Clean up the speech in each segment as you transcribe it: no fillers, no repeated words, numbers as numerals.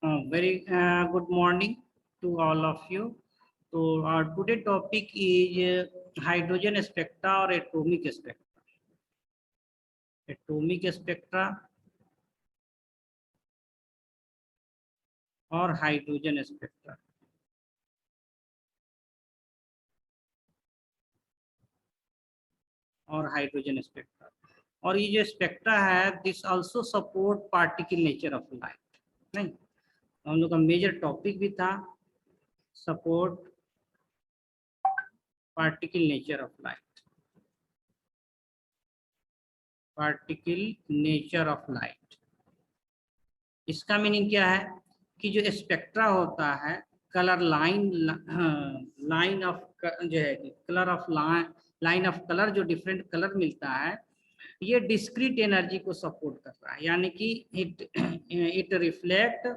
Very good morning to all of you. So our today topic is hydrogen spectra or atomic spectra. Atomic spectra और hydrogen spectra. और hydrogen spectra और ये जो spectra है this also support particle nature of light. नहीं, हम लोग का मेजर टॉपिक भी था support particle nature of light. Particle nature of light, इसका मीनिंग क्या है कि जो स्पेक्ट्रा होता है कलर लाइन ऑफ जो है colour of line of colour, जो डिफरेंट कलर मिलता है ये डिस्क्रीट एनर्जी को सपोर्ट करता है, यानी कि it reflect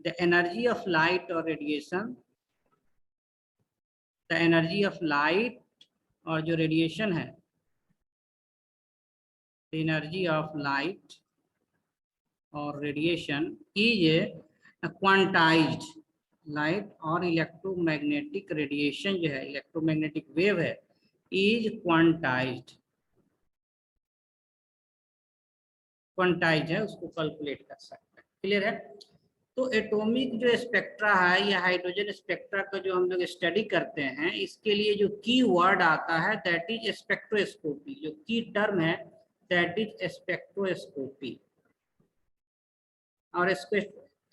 the energy of light और radiation. The energy of light और जो रेडिएशन है, द एनर्जी ऑफ लाइट और रेडिएशन इज क्वांटाइज्ड। लाइट और इलेक्ट्रोमैग्नेटिक रेडिएशन जो है, इलेक्ट्रोमैग्नेटिक वेव है, इज क्वांटाइज्ड है, उसको कैलकुलेट कर सकते हैं। क्लियर है? तो एटॉमिक जो स्पेक्ट्रा है या हाइड्रोजन स्पेक्ट्रा का जो हम लोग स्टडी करते हैं, इसके लिए जो की वर्ड आता है दैट इज स्पेक्ट्रोस्कोपी। जो की टर्म है दैट इज स्पेक्ट्रोस्कोपी। और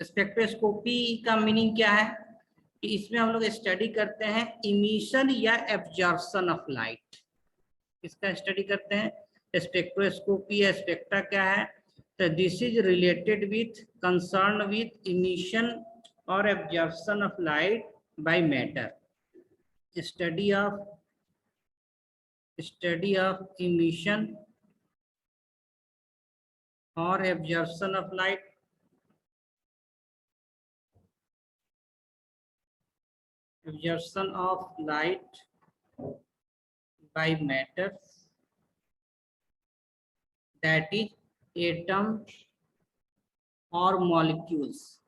स्पेक्ट्रोस्कोपी का मीनिंग क्या है कि इसमें हम लोग स्टडी करते हैं इमिशन या एब्जॉर्प्शन ऑफ लाइट। इसका स्टडी करते हैं स्पेक्ट्रोस्कोपी या स्पेक्ट्रा क्या है, तो this is related with concern with emission और absorption of light by matter. Study of emission और absorption of light absorption of light by matter, that is atom or molecules,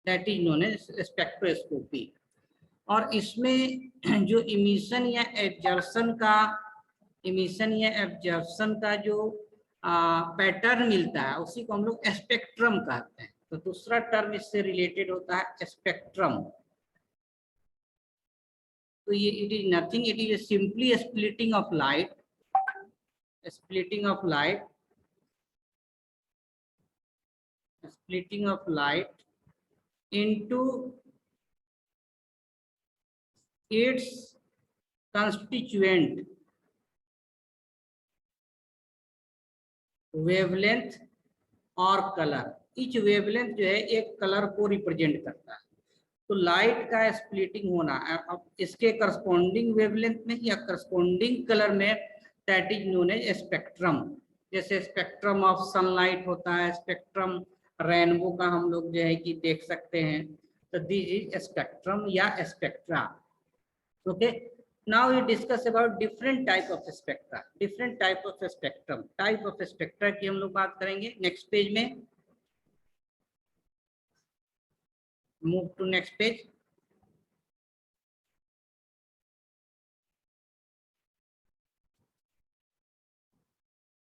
that is known as spectroscopy। और इसमें जो emission या absorption का जो pattern मिलता है उसी को हम लोग स्पेक्ट्रम कहते हैं। तो दूसरा टर्म इससे रिलेटेड होता है स्पेक्ट्रम। तो ये it is nothing, it is simply splitting of light into its constituent wavelength और कलर। ईच वेवलेंथ जो है एक कलर को रिप्रेजेंट करता है। तो लाइट का स्प्लिटिंग होना अब इसके करस्पॉन्डिंग वेवलेंथ में या करस्पॉन्डिंग कलर में, that is known as spectrum. जैसे स्पेक्ट्रम ऑफ सनलाइट होता है, स्पेक्ट्रम रेनबो का हम लोग जो है कि देख सकते हैं। तो दिस इज स्पेक्ट्रम या spectra. Okay, now we discuss about different type of spectra, different type of spectrum, type of spectra की हम लोग बात करेंगे नेक्स्ट पेज में। Move to next page.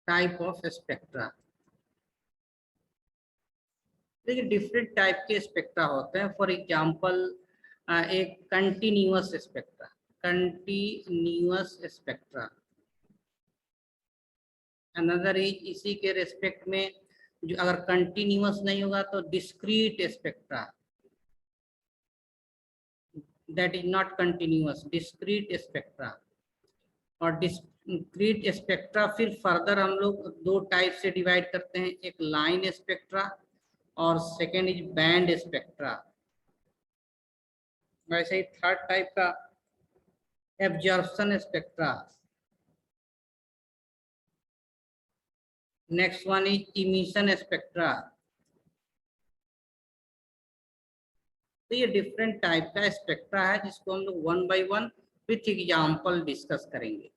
Type of spectra, देखिए डिफरेंट टाइप के spectra होते हैं। फॉर एग्जांपल एक कंटिन्यूअस स्पेक्ट्रा, अनदर इज इसी के रेस्पेक्ट में जो अगर कंटिन्यूअस नहीं होगा तो discrete spectra, that is not continuous, discrete spectra. और डिस्क्रीट स्पेक्ट्रा फिर फर्दर हम लोग दो टाइप से डिवाइड करते हैं, एक लाइन स्पेक्ट्रा और सेकेंड इज बैंड स्पेक्ट्रा। वैसे ही थर्ड टाइप का absorption spectra, next one is emission spectra. तो ये डिफरेंट टाइप का स्पेक्ट्रा है जिसको हम लोग one by one with example discuss करेंगे।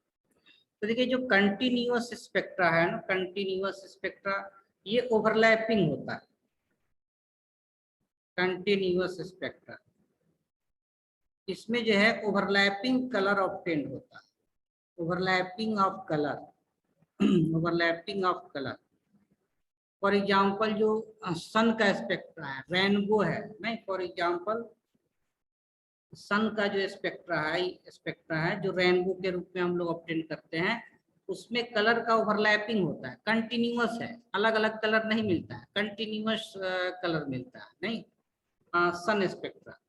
तो देखिए जो कंटिन्यूअस स्पेक्ट्रा है ना, कंटिन्यूअस स्पेक्ट्रा ये ओवरलैपिंग होता है। कंटिन्यूअस स्पेक्ट्रा इसमें जो है ओवरलैपिंग कलर ऑब्टेन्ड होता है, overlapping of colour, overlapping of colour. For example जो सन का स्पेक्ट्रा है, रेनबो है नहीं, फॉर एग्जांपल सन का जो स्पेक्ट्रा है जो रेनबो के रूप में हम लोग ऑब्टेन करते हैं, उसमें कलर का ओवरलैपिंग होता है, कंटिन्यूअस है, अलग अलग कलर नहीं मिलता है, कंटिन्यूअस कलर मिलता है नहीं। सन स्पेक्ट्रा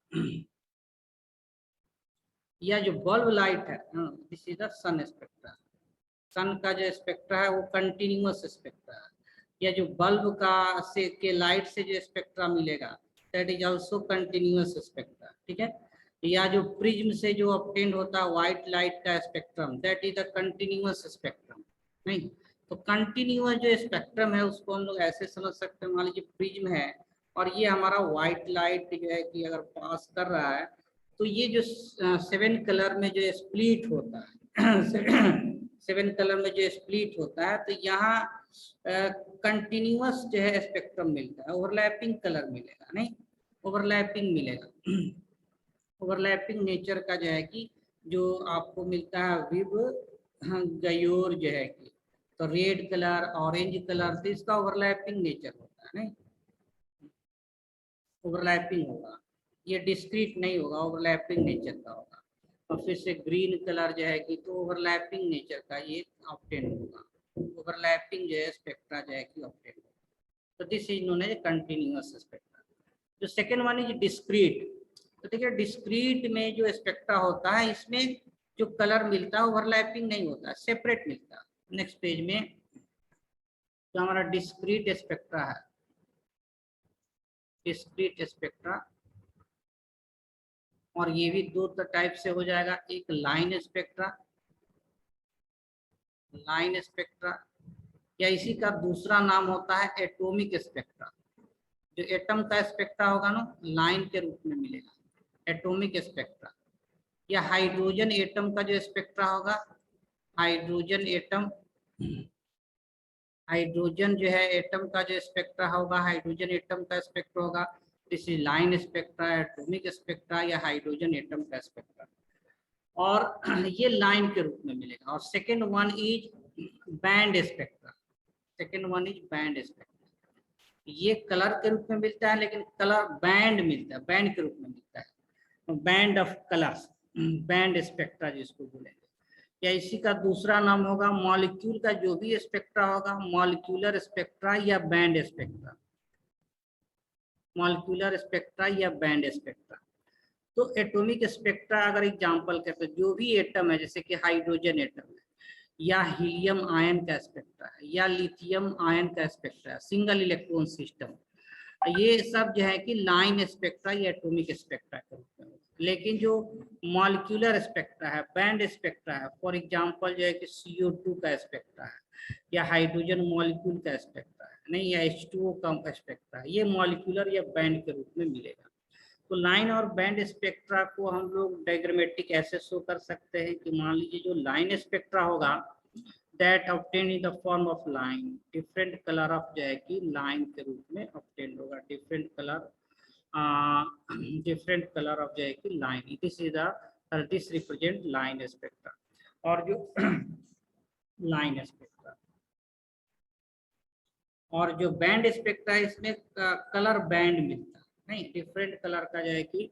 या जो बल्ब लाइट है, this is the sun spectra. Sun का जो स्पेक्ट्रा है वो कंटिन्यूअस स्पेक्ट्रा है। या जो बल्ब का से के लाइट से जो स्पेक्ट्रा मिलेगा that is also continuous spectra, ठीक है। या जो प्रिज्म से जो ऑब्टेन होता है व्हाइट लाइट का spectrum, that is the continuous spectrum नहीं। तो कंटिन्यूअस जो स्पेक्ट्रम है उसको हम लोग ऐसे समझ सकते हैं, मान लीजिए प्रिज्म है और ये हमारा व्हाइट लाइट जो है कि अगर पास कर रहा है तो ये जो 7 कलर में जो स्प्लिट होता है 7 कलर में जो स्प्लिट होता है, तो यहाँ कंटिन्यूअस जो है स्पेक्ट्रम मिलता है, ओवरलैपिंग कलर मिलेगा नहीं, ओवरलैपिंग मिलेगा। ओवरलैपिंग नेचर का जो है कि जो आपको मिलता है विब गयोर जो है कि, तो रेड कलर ऑरेंज कलर, तो इसका ओवरलैपिंग नेचर होता है नहीं, ओवरलैपिंग होगा, ये डिस्क्रीट नहीं होगा, ओवरलैपिंग नेचर का होगा। और फिर से ग्रीन कलर जो है कि तो ओवरलैपिंग नेचर का ये ऑब्टेन होगा, ओवरलैपिंग जो है स्पेक्ट्रा जो है कि ऑब्टेन होगा। तो this is known as continuous spectra. जो सेकेंड वन इज डिस्क्रीट। तो देखिए डिस्क्रीट में जो स्पेक्ट्रा होता है इसमें जो कलर मिलता है ओवरलैपिंग नहीं होता है, सेपरेट मिलता है। नेक्स्ट पेज में जो हमारा डिस्क्रीट स्पेक्ट्रा है, डिस्क्रीट स्पेक्ट्रा, और ये भी दो टाइप से हो जाएगा, एक लाइन स्पेक्ट्रा, लाइन स्पेक्ट्रा, या इसी का दूसरा नाम होता है एटॉमिक स्पेक्ट्रा। जो एटम का स्पेक्ट्रा होगा ना लाइन के रूप में मिलेगा, एटॉमिक स्पेक्ट्रा। या हाइड्रोजन एटम का जो स्पेक्ट्रा होगा, हाइड्रोजन एटम, हाइड्रोजन जो है एटम का जो स्पेक्ट्रा होगा, हाइड्रोजन एटम का स्पेक्ट्रा होगा, this is line spectra, atomic spectra या हाइड्रोजन एटम का स्पेक्ट्रा, और ये लाइन के रूप में मिलेगा। और second one is band spectra, second one is band spectra. ये कलर के रूप में मिलता है लेकिन कलर बैंड मिलता है, बैंड के रूप में मिलता है, band of colours, band spectra जिसको बोलेंगे। या इसी का दूसरा नाम होगा मॉलिक्यूल का जो भी स्पेक्ट्रा होगा, मॉलिक्यूलर स्पेक्ट्रा या बैंड स्पेक्ट्रा, मॉलिक्यूलर स्पेक्ट्रा या बैंड स्पेक्ट्रा। तो एटॉमिक स्पेक्ट्रा अगर एग्जांपल कहते हैं, जो भी एटम है जैसे कि हाइड्रोजन एटम है, या हीलियम आयन का स्पेक्ट्रा है, या लिथियम आयन का स्पेक्ट्रा है, सिंगल इलेक्ट्रॉन सिस्टम, ये सब जो है कि लाइन स्पेक्ट्रा या एटॉमिक स्पेक्ट्रा के रूप में। लेकिन जो मॉलिक्यूलर स्पेक्ट्रा है, बैंड स्पेक्ट्रा है, फॉर एग्जांपल जो है कि CO2 का स्पेक्ट्रा है, या हाइड्रोजन मॉलिक्यूल का स्पेक्ट्रा है नहीं, या H2O का स्पेक्ट्रा है, ये मॉलिक्यूलर या बैंड के रूप में मिलेगा। तो लाइन और बैंड स्पेक्ट्रा को हम लोग डायग्रामेटिक ऐसे शो कर सकते हैं कि मान लीजिए जो लाइन स्पेक्ट्रा होगा that obtain in the form of line, different colour of जो है कि लाइन के रूप में ऑब्टेन होगा, different colour, different colour of जो है कि line, this is the this represent line spectra. और जो लाइन स्पेक्ट्रा और जो बैंड स्पेक्ट्रा है इसमें कलर बैंड मिलता है नहीं, डिफरेंट कलर का जो है कि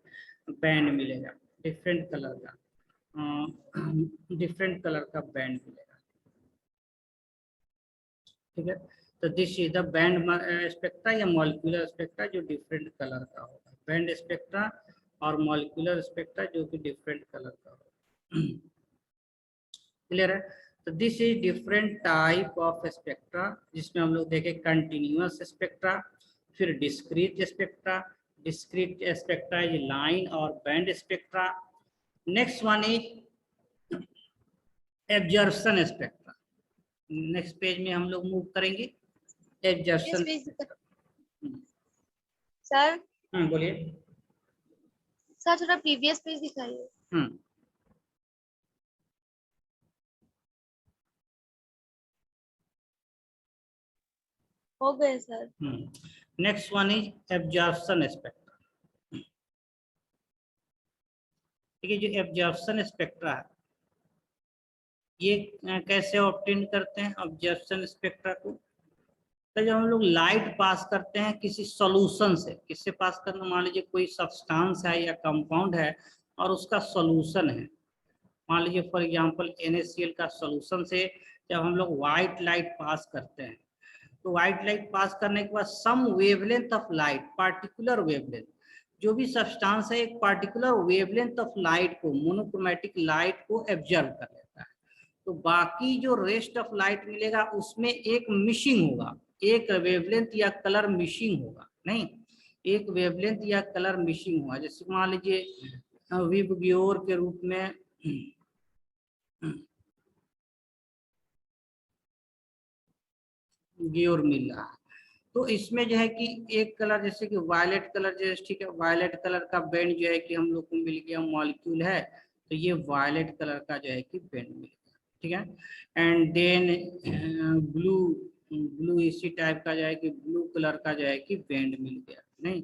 बैंड मिलेगा, डिफरेंट कलर का, डिफरेंट कलर का बैंड मिलेगा, ठीक है। तो this is the band spectra या मॉलिक्यूलर स्पेक्ट्रा जो डिफरेंट कलर का होगा, बैंड स्पेक्ट्रा और मॉलिक्यूलर स्पेक्ट्रा जो कि डिफरेंट कलर का होगा, क्लियर है। तो this is different type of spectra, जिसमें हम लोग देखें कंटिन्यूअस स्पेक्ट्रा, फिर discrete spectra, discrete spectra is line और band spectra. Next one is absorption spectra. Next page में हम लोग मूव करेंगे, एब्जॉर्प्शन सर। बोलिए सर, थोड़ा प्रीवियस पेज दिखाइए। हो गए sir. Next one is absorption spectra. ठीक है, जो एब्जॉर्प्शन स्पेक्ट्रा है ये कैसे ऑब्टेन करते हैं ऑब्जर्वेशन स्पेक्ट्रा को? तो जब हम लोग लाइट पास करते हैं किसी सॉल्यूशन से, किससे पास करना, मान लीजिए कोई सब्सटेंस है या कंपाउंड है और उसका सॉल्यूशन है, मान लीजिए फॉर एग्जांपल NaCl का सॉल्यूशन से जब हम लोग व्हाइट लाइट पास करते हैं, तो व्हाइट लाइट पास करने के बाद some wavelength of light, particular wavelength, जो भी सब्सटेंस है एक पार्टिकुलर वेवलेंथ ऑफ लाइट को, मोनोक्रोमेटिक लाइट को एब्जर्व कर लेता है। तो बाकी जो रेस्ट ऑफ लाइट मिलेगा उसमें एक मिसिंग होगा, एक वेवलेंथ या कलर मिसिंग होगा, नहीं एक वेवलेंथ या कलर मिसिंग होगा। जैसे मान लीजिए विबग्योर के रूप में ग्योर मिल रहा है, तो इसमें जो है कि एक कलर जैसे कि वायलेट कलर, जैसे ठीक है वायलेट कलर का बैंड जो है कि हम लोग को मिल गया, मॉलिक्यूल है तो ये वायलेट कलर का जो है कि बैंड मिल गया, ठीक है। एंड देन ब्लू, ब्लू इसी टाइप का जो है कि ब्लू कलर का जो है कि बैंड मिल गया, नहीं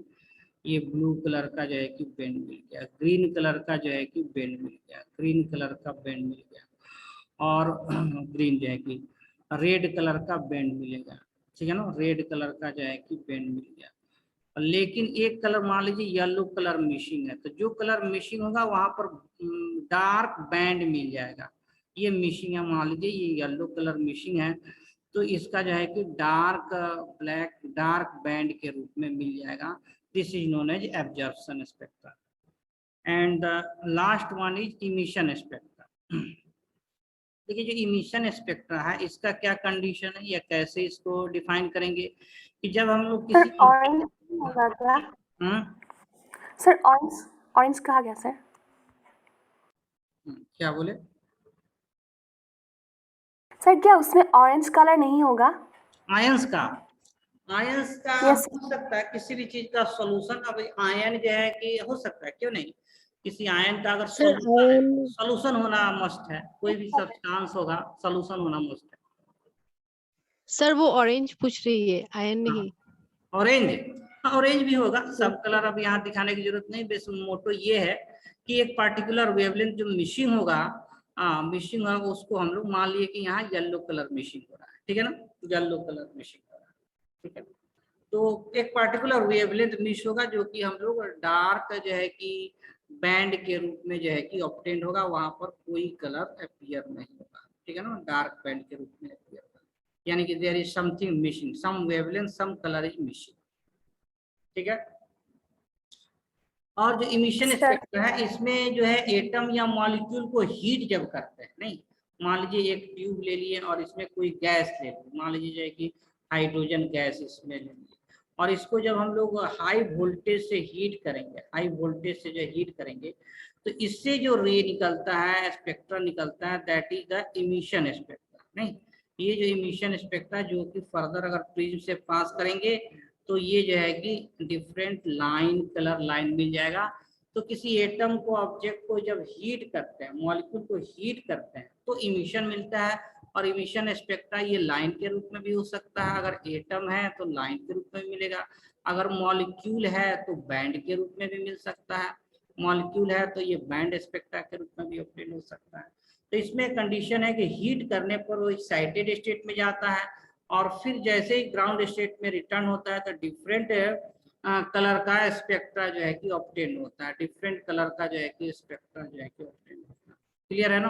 ये ब्लू कलर का जो है कि बैंड मिल गया, ग्रीन कलर का जो है कि बैंड मिल गया, ग्रीन कलर का बैंड मिल गया, और ग्रीन जो है कि रेड कलर का बैंड मिलेगा, ठीक है ना, रेड कलर का जो है कि बैंड मिल गया। लेकिन एक कलर मान लीजिए येलो कलर मिसिंग है, तो जो कलर मिसिंग होगा वहां पर डार्क बैंड मिल जाएगा, ये मिसिंग है, मान लीजिए ये येलो कलर मिसिंग है तो इसका जो है कि डार्क ब्लैक डार्क बैंड के रूप में मिल जाएगा। This is known as absorption spectra. And the last one is emission spectra. देखिए जो इमिशन स्पेक्ट्रा है इसका क्या कंडीशन है या कैसे इसको डिफाइन करेंगे कि जब हम लोग सर किसी ऑरेंज होगा क्या? सर ऑरेंज, ऑरेंज कहा गया सर? क्या बोले सर क्या उसमें ऑरेंज कलर नहीं होगा? आयंस का, आयंस का Yes. हो सकता है किसी भी चीज का सॉल्यूशन। अब आयन जो है कि हो सकता है, क्यों नहीं, किसी आयन का अगर सॉल्यूशन है, सॉल्यूशन होना मस्ट है, कोई भी सब्सटेंस होगा सॉल्यूशन होना मस्ट है। सर वो ऑरेंज पूछ रही है, आयन नहीं। ऑरेंज, ऑरेंज भी होगा, सब कलर अब यहाँ दिखाने की जरूरत नहीं, बस मोटो ये है कि एक पार्टिकुलर वेवलेंथ जो मिसिंग होगा, मिसिंग होगा उसको हम लोग मान लिए कि यहाँ येलो कलर मिसिंग हो रहा है, ठीक है ना, येलो कलर मिसिंग हो रहा है, ठीक है। तो एक पार्टिकुलर वेवलेंथ मिस होगा जो कि हम लोग डार्क जो है कि बैंड के रूप में जो है कि ऑब्टेन होगा, वहां पर कोई कलर अपीयर नहीं होगा, ठीक है ना, डार्क बैंड के रूप में अपीयर होगा, यानी कि there is something missing, some wavelength some colour is missing, ठीक है। और जो इमिशन सर स्पेक्ट्रा है इसमें जो है एटम या मॉलिक्यूल को हीट जब करते हैं, नहीं मान लीजिए एक ट्यूब ले लिए और इसमें कोई गैस ले ली, मान लीजिए जो है कि हाइड्रोजन गैस इसमें ले ली, और इसको जब हम लोग हाई वोल्टेज से हीट करेंगे, हाई वोल्टेज से जो हीट करेंगे तो इससे जो रे निकलता है, स्पेक्ट्रा निकलता है, that is the emission spectra, नहीं ये जो इमिशन स्पेक्ट्रा जो कि फर्दर अगर प्रिज्म से पास करेंगे तो ये जो है कि डिफरेंट लाइन कलर लाइन मिल जाएगा। तो किसी एटम को ऑब्जेक्ट को जब हीट करते हैं, मॉलिक्यूल को हीट करते हैं तो इमिशन मिलता है, और इमिशन स्पेक्ट्रा ये लाइन के रूप में भी हो सकता है, अगर एटम है तो लाइन के रूप में मिलेगा, अगर मॉलिक्यूल है तो बैंड के रूप में भी मिल सकता है, मॉलिक्यूल है तो ये बैंड स्पेक्ट्रा के रूप में भी ऑब्टेन हो सकता है। तो इसमें कंडीशन है कि हीट करने पर वो एक्साइटेड स्टेट में जाता है, और फिर जैसे ही ग्राउंड स्टेट में रिटर्न होता है तो डिफरेंट कलर का स्पेक्ट्रा जो है कि ऑब्टेन होता है, डिफरेंट कलर का जो है कि स्पेक्ट्रा जो है कि ऑब्टेन होता है, क्लियर है ना।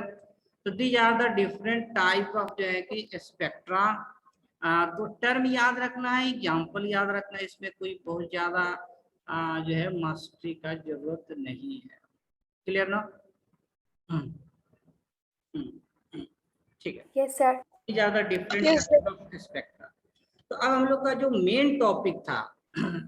तो these are the different type of जो है कि स्पेक्ट्रा। तो टर्म याद रखना है, एग्जाम्पल याद रखना है, इसमें कोई बहुत ज्यादा जो है मास्टरी का जरूरत नहीं है, क्लियर ना। ठीक है, यस सर। ज्यादा different Yes, type of spectra. तो अब हम लोग का जो मेन टॉपिक था,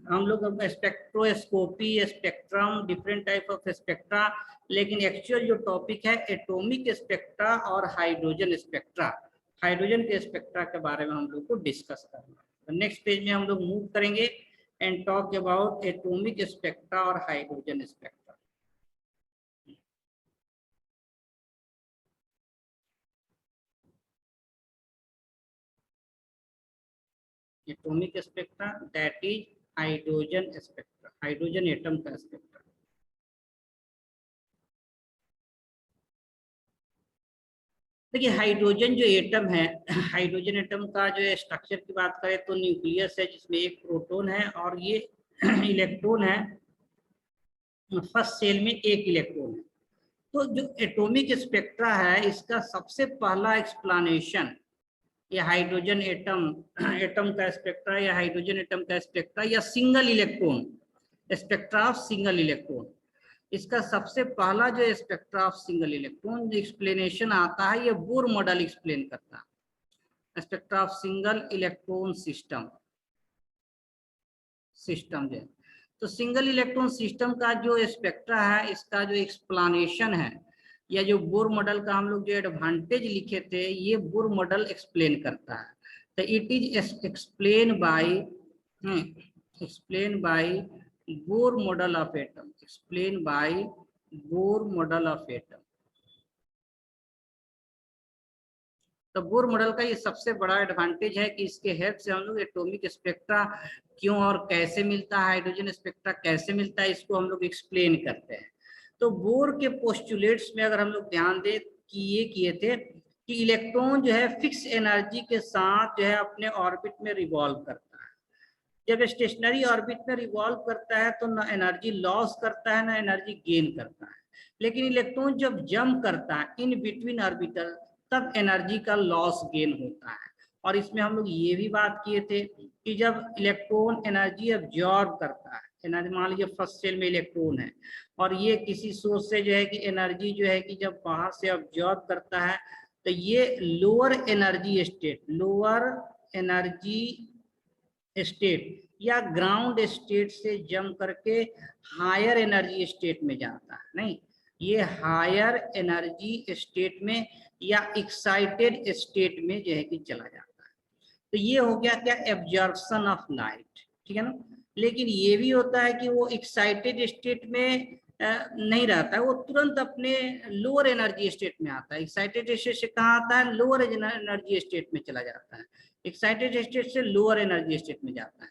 हम लोग अब spectroscopy, spectrum, different type of spectra, लेकिन एक्चुअल जो टॉपिक है एटॉमिक स्पेक्ट्रा और हाइड्रोजन स्पेक्ट्रा, हाइड्रोजन के स्पेक्ट्रा के बारे में हम लोग को डिस्कस करना है। नेक्स्ट पेज में हम लोग मूव करेंगे and talk about atomic spectra और hydrogen spectra. Atomic spectra that is hydrogen spectra, hydrogen atom का स्पेक्ट्रा। देखिए हाइड्रोजन जो एटम है, हाइड्रोजन एटम का जो स्ट्रक्चर की बात करें तो न्यूक्लियस है जिसमें एक प्रोटॉन है और ये इलेक्ट्रॉन है, फर्स्ट सेल में एक इलेक्ट्रॉन है। तो जो एटॉमिक स्पेक्ट्रा है इसका सबसे पहला एक्सप्लेनेशन ये हाइड्रोजन एटम, एटम का स्पेक्ट्रा या हाइड्रोजन एटम का स्पेक्ट्रा या single electron, spectra of single electron, इसका सबसे पहला जो spectra of single electron explanation आता है ये बोर मॉडल एक्सप्लेन करता है। Spectra of single electron system जो है, तो सिंगल इलेक्ट्रॉन सिस्टम का जो स्पेक्ट्रा है इसका जो एक्सप्लेनेशन है या जो बोर मॉडल का हम लोग जो एडवांटेज लिखे थे ये बोर मॉडल एक्सप्लेन करता है। तो it is explain by Bohr model of atom, explain by Bohr model of atom. तो बोर मॉडल का ये सबसे बड़ा एडवांटेज है कि इसके हेल्प से हम लोग एटॉमिक स्पेक्ट्रा क्यों और कैसे मिलता है, हाइड्रोजन स्पेक्ट्रा कैसे मिलता है, इसको हम लोग एक्सप्लेन करते हैं। तो बोर के पोस्टुलेट्स में अगर हम लोग ध्यान दें कि ये किए थे कि इलेक्ट्रॉन जो है फिक्स एनर्जी के साथ जो है अपने ऑर्बिट में रिवॉल्व करता है। जब स्टेशनरी ऑर्बिट में रिवॉल्व करता है तो ना एनर्जी लॉस करता है ना एनर्जी गेन करता है, लेकिन इलेक्ट्रॉन जब जंप करता है इन बिटवीन ऑर्बिटल तब एनर्जी का लॉस गेन होता है। और इसमें हम लोग ये भी बात किए थे कि जब इलेक्ट्रॉन एनर्जी अब्जॉर्ब करता है, एनर्जी मान लीजिए फर्स्ट सेल में इलेक्ट्रॉन है और ये किसी सोर्स से जो है कि एनर्जी जो है कि जब बाहर से अब्जॉर्ब करता है तो ये लोअर एनर्जी स्टेट या ग्राउंड स्टेट से जंप करके हायर एनर्जी स्टेट में जाता है, नहीं ये हायर एनर्जी स्टेट में या एक्साइटेड स्टेट में जो है कि चला जाता है। तो ये हो गया क्या, एब्जॉर्प्शन ऑफ लाइट, ठीक है ना। लेकिन ये भी होता है कि वो एक्साइटेड स्टेट में नहीं रहता है, वो तुरंत अपने लोअर एनर्जी स्टेट में आता है। एक्साइटेड स्टेट से कहाँ आता है, लोअर एनर्जी स्टेट में चला जाता है, एक्साइटेड स्टेट से लोअर एनर्जी स्टेट में जाता है।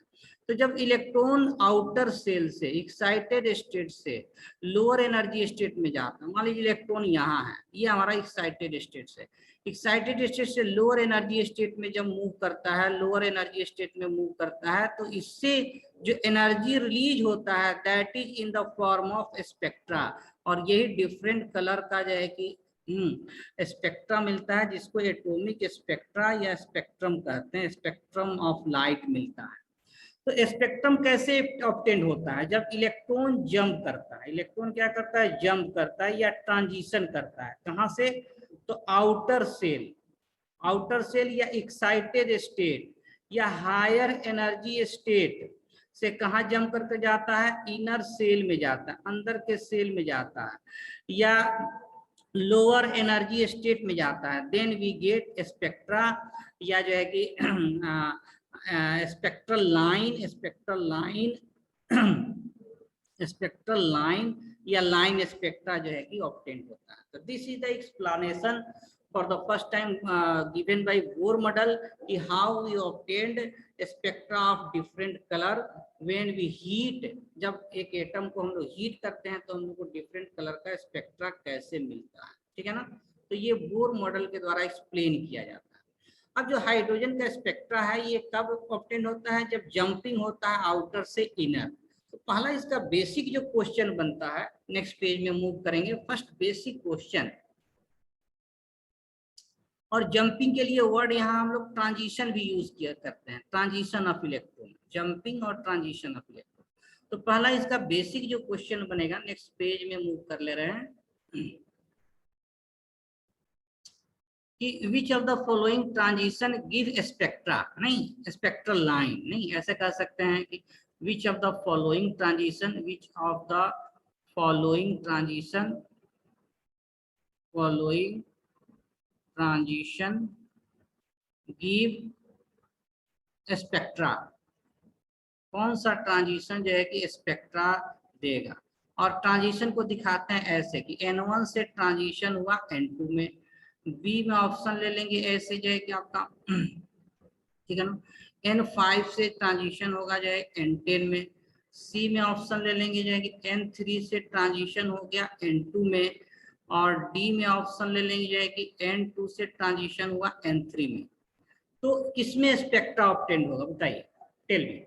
तो जब इलेक्ट्रॉन आउटर सेल से एक्साइटेड स्टेट से लोअर एनर्जी स्टेट में जाता है, मान लीजिए इलेक्ट्रॉन यहाँ है, ये हमारा एक्साइटेड स्टेट से, एक्साइटेड स्टेट से लोअर एनर्जी स्टेट में जब मूव करता है, लोअर एनर्जी स्टेट में मूव करता है तो इससे जो एनर्जी रिलीज होता है that is in the form of spectra. और यही डिफरेंट कलर का जो है कि स्पेक्ट्रा मिलता है जिसको एटॉमिक स्पेक्ट्रा या स्पेक्ट्रम कहते हैं, स्पेक्ट्रम ऑफ लाइट मिलता है। तो स्पेक्ट्रम कैसे ऑब्टेन होता है, जब इलेक्ट्रॉन जंप करता है, इलेक्ट्रॉन क्या करता है, जंप करता है या ट्रांजिशन करता है, कहाँ से, तो आउटर सेल या एक्साइटेड स्टेट या हायर एनर्जी स्टेट से कहाँ जंप करके जाता है, इनर सेल में जाता है, अंदर के सेल में जाता है, या लोअर एनर्जी स्टेट में जाता है। देन वी गेट स्पेक्ट्रा या जो है कि स्पेक्ट्रल लाइन या लाइन स्पेक्ट्रा जो है कि ऑब्टेन होता है। तो this is the explanation for the first time given by Bohr model कि how we obtained spectra of different colour when we heat. जब एक एटम को हम लोग हीट करते हैं तो हम लोग को डिफरेंट कलर का स्पेक्ट्रा कैसे मिलता है, ठीक है ना। तो ये बोर मॉडल के द्वारा एक्सप्लेन किया जाता है। अब जो हाइड्रोजन का स्पेक्ट्रा है ये कब ऑब्टेन होता है, जब जंपिंग होता है आउटर से इनर। तो पहला इसका बेसिक जो क्वेश्चन बनता है, नेक्स्ट पेज में मूव करेंगे, फर्स्ट बेसिक क्वेश्चन। और जंपिंग के लिए वर्ड यहाँ हम लोग ट्रांजिशन भी यूज किया करते हैं, ट्रांजिशन ऑफ इलेक्ट्रॉन, जंपिंग और ट्रांजिशन ऑफ इलेक्ट्रॉन। तो पहला इसका बेसिक जो क्वेश्चन बनेगा, नेक्स्ट पेज में मूव कर ले रहे हैं कि which of the following transition give spectra, नहीं स्पेक्ट्रल लाइन, नहीं ऐसे कह सकते हैं कि which of the following transition give spectra, कौन सा ट्रांजिशन जो है कि स्पेक्ट्रा देगा। और ट्रांजिशन को दिखाते हैं ऐसे कि N1 से ट्रांजिशन हुआ N2 में, बी में ऑप्शन ले लेंगे ऐसे जो है कि आपका ठीक है ना। N5 से ट्रांजिशन होगा जो है N10 में। सी में ऑप्शन ले लेंगे जो है कि N3 से ट्रांजिशन हो गया N2 में, और डी में ऑप्शन ले लेंगे जो है कि N2 से ट्रांजिशन हुआ N3 में। तो किसमें स्पेक्ट्रा ऑब्टेन होगा बताइए, टेल मी।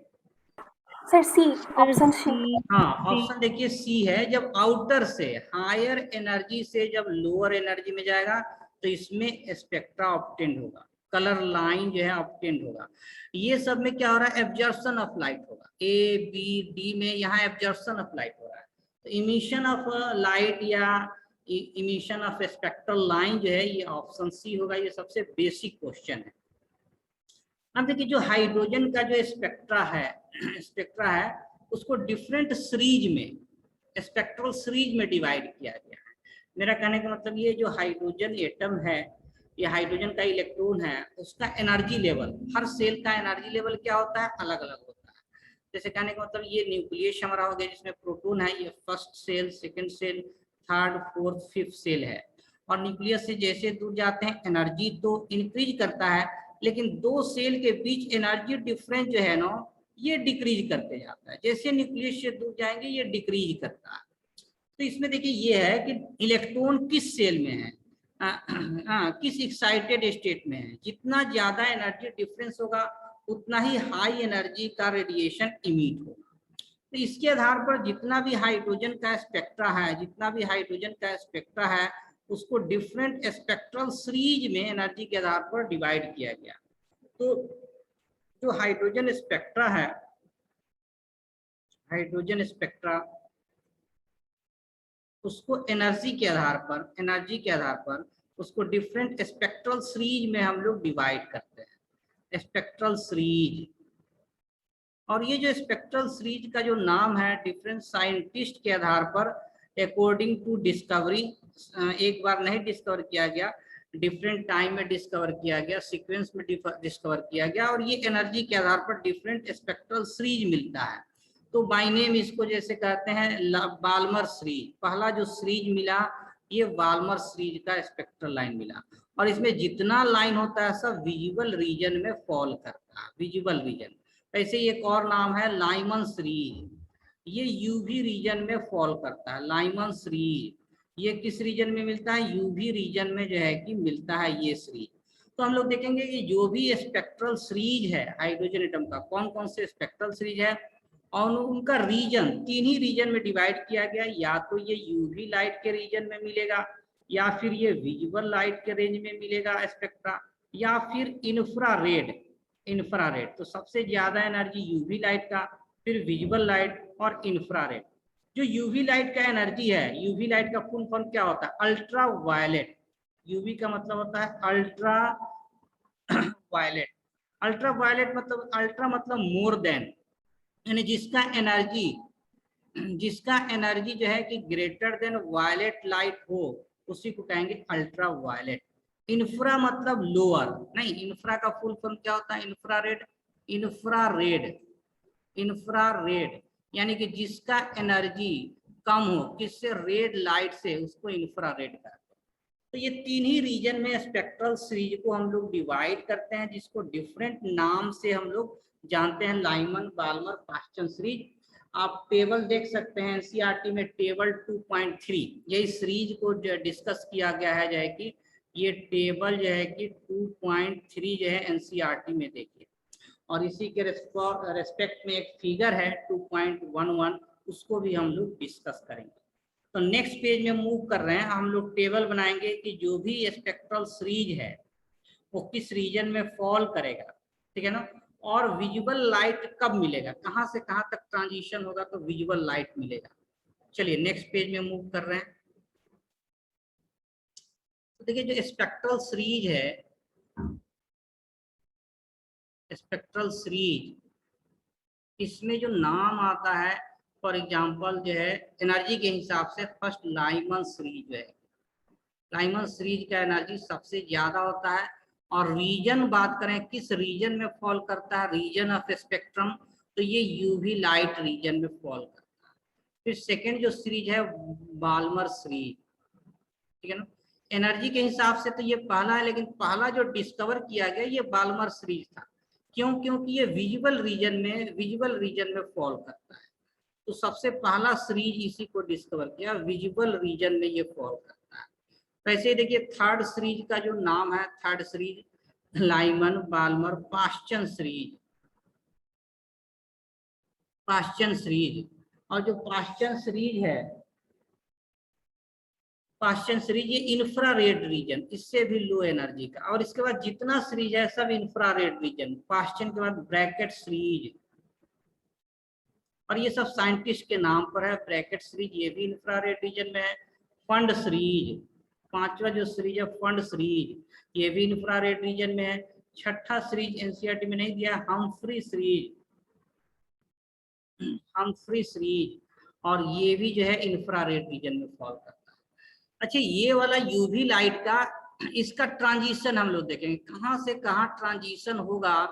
सर सी, ऑप्शन सी। हाँ, ऑप्शन देखिए सी है। जब आउटर से हायर एनर्जी से जब लोअर एनर्जी में जाएगा तो इसमें स्पेक्ट्रा ऑब्टेन होगा, कलर लाइन जो है ऑब्टेन होगा। ये सब में क्या हो रहा है, एब्जॉर्प्शन ऑफ लाइट होगा। ए बी डी में यहाँ एब्जॉर्प्शन ऑफ लाइट हो रहा है। तो इमिशन ऑफ लाइट या इमिशन ऑफ स्पेक्ट्रल लाइन जो है ये ऑप्शन सी होगा। ये सबसे बेसिक क्वेश्चन है। अब देखिए जो हाइड्रोजन का जो स्पेक्ट्रा है उसको डिफरेंट सीरीज में, स्पेक्ट्रल सीरीज में डिवाइड किया गया है। मेरा कहने का मतलब ये जो हाइड्रोजन एटम है, ये हाइड्रोजन का इलेक्ट्रॉन है, उसका एनर्जी लेवल, हर सेल का एनर्जी लेवल क्या होता है, अलग अलग होता है। जैसे कहने का मतलब ये न्यूक्लियस हमारा हो गया जिसमें प्रोटॉन है, ये first shell, second shell, third, fourth, fifth shell है। और न्यूक्लियस से जैसे दूर जाते हैं एनर्जी तो इंक्रीज करता है, लेकिन दो सेल के बीच एनर्जी डिफरेंस जो है ना ये डिक्रीज करते जाता है। जैसे न्यूक्लियस से दूर जाएंगे ये डिक्रीज करता है। तो इसमें देखिए ये है कि इलेक्ट्रॉन किस सेल में है, किस एक्साइटेड स्टेट में है। जितना ज्यादा एनर्जी डिफरेंस होगा उतना ही हाई एनर्जी का रेडिएशन इमिट होगा। तो इसके आधार पर जितना भी हाइड्रोजन का स्पेक्ट्रा है उसको डिफरेंट स्पेक्ट्रल सीरीज में एनर्जी के आधार पर डिवाइड किया गया। तो जो हाइड्रोजन स्पेक्ट्रा है, हाइड्रोजन स्पेक्ट्रा उसको एनर्जी के आधार पर उसको डिफरेंट स्पेक्ट्रल सीरीज में हम लोग डिवाइड करते हैं, स्पेक्ट्रल सीरीज। और ये जो स्पेक्ट्रल सीरीज का जो नाम है डिफरेंट साइंटिस्ट के आधार पर अकॉर्डिंग टू डिस्कवरी, एक बार नहीं डिस्कवर किया गया, डिफरेंट टाइम में डिस्कवर किया गया, सीक्वेंस में डिस्कवर किया गया, और ये एनर्जी के आधार पर डिफरेंट स्पेक्ट्रल सीरीज मिलता है। तो बाय नेम इसको जैसे कहते हैं बाल्मर सीरीज। पहला जो सीरीज मिला ये बाल्मर सीरीज का स्पेक्ट्रल लाइन मिला, और इसमें जितना लाइन होता है सब विजिबल रीजन में फॉल करता है, विजिबल रीजन। ऐसे एक और नाम है लाइमन सीरीज, ये यूवी रीजन में फॉल करता है। लाइमन सीरीज ये किस रीजन में मिलता है, यूवी रीजन में जो है कि मिलता है ये सीरीज। तो हम लोग देखेंगे कि जो भी स्पेक्ट्रल सीरीज है हाइड्रोजन एटम का, कौन कौन से स्पेक्ट्रल सीरीज है और उनका रीजन, तीन ही रीजन में डिवाइड किया गया। या तो ये यूवी लाइट के रीजन में मिलेगा, या फिर ये विजिबल लाइट के रेंज में मिलेगा स्पेक्ट्रा, या फिर इंफ्रारेड। तो सबसे ज्यादा एनर्जी यूवी लाइट का, फिर विजिबल लाइट और इंफ्रारेड। जो यूवी लाइट का एनर्जी है, यूवी लाइट का फुल फॉर्म क्या होता है, अल्ट्रा वायलेट। यूवी का मतलब होता है अल्ट्रा वायलेट। अल्ट्रा वायलेट मतलब, अल्ट्रा मतलब मोर देन, यानी जिसका एनर्जी जो है कि ग्रेटर देन वायलेट लाइट हो उसी को कहेंगे अल्ट्रा वायलेट। इंफ्रा मतलब लोअर, नहीं, इंफ्रा का फुल फॉर्म क्या होता है, इंफ्रारेड यानी कि जिसका एनर्जी कम हो किससे, रेड लाइट से, उसको इंफ्रारेड कहते हैं। तो ये तीन ही रीजन में स्पेक्ट्रल सीरीज को हम लोग डिवाइड करते हैं, जिसको डिफरेंट नाम से हम लोग जानते हैं, लाइमन, बाल्मर, पास्टन सीरीज। आप टेबल देख सकते हैं एनसीईआरटी में, टेबल 2.3 यही सीरीज को डिस्कस किया गया है। जो है कि ये टेबल जो है कि 2.3 जो है एनसीईआरटी में देखिए, और इसी के रेस्पेक्ट में एक फिगर है 2.11, उसको भी हम लोग डिस्कस करेंगे। तो नेक्स्ट पेज में मूव कर रहे हैं, हम लोग टेबल बनाएंगे कि जो भी स्पेक्ट्रल सीरीज है वो किस रीजन में फॉल करेगा, ठीक है ना, और विजिबल लाइट कब मिलेगा, कहाँ से कहाँ तक ट्रांजिशन होगा तो विजिबल लाइट मिलेगा। चलिए नेक्स्ट पेज में मूव कर रहे हैं। तो देखिए जो स्पेक्ट्रल सीरीज है, स्पेक्ट्रल सीरीज, इसमें जो नाम आता है, फॉर एग्जांपल जो है एनर्जी के हिसाब से फर्स्ट लाइमन सीरीज है। लाइमन सीरीज का एनर्जी सबसे ज्यादा होता है। और रीजन बात करें किस रीजन में फॉल करता है, रीजन ऑफ स्पेक्ट्रम, तो ये यूवी लाइट रीजन में फॉल करता है। फिर सेकेंड जो सीरीज है बाल्मर सीरीज, ठीक है ना। एनर्जी के हिसाब से तो ये पहला है, लेकिन पहला जो डिस्कवर किया गया ये बाल्मर सीरीज था। क्यों? क्योंकि ये विजुअल रीजन में फॉल करता है। तो सबसे पहला सीरीज इसी को डिस्कवर किया, विजुअल रीजन में ये फॉल करता है। वैसे देखिए थर्ड सीरीज का जो नाम है, third series Lyman Balmer Paschen series, Paschen series. और जो पाश्चन सीरीज है, पाश्चन सीरीज ये इंफ्रारेड रीजन, इससे भी लो एनर्जी का। और इसके बाद जितना सीरीज है सब इंफ्रारेड रीजन, पाश्चन के बाद ब्रैकेट सीरीज, और ये सब साइंटिस्ट के नाम पर है। ब्रैकेट सीरीज ये भी इंफ्रारेड रीजन में है। फंड सीरीज, पांचवा जो सीरीज है फंड सीरीज, ये भी इंफ्रारेड रीजन में है। छठा सीरीज एनसीईआरटी में नहीं दिया, हम्फ्री सीरीज, हम्फ्री सीरीज, और ये भी जो है इंफ्रारेड रीजन में फॉल करता है। अच्छा, ये वाला यूवी लाइट का, इसका ट्रांजिशन हम लोग देखेंगे, कहाँ से कहाँ ट्रांजिशन होगा,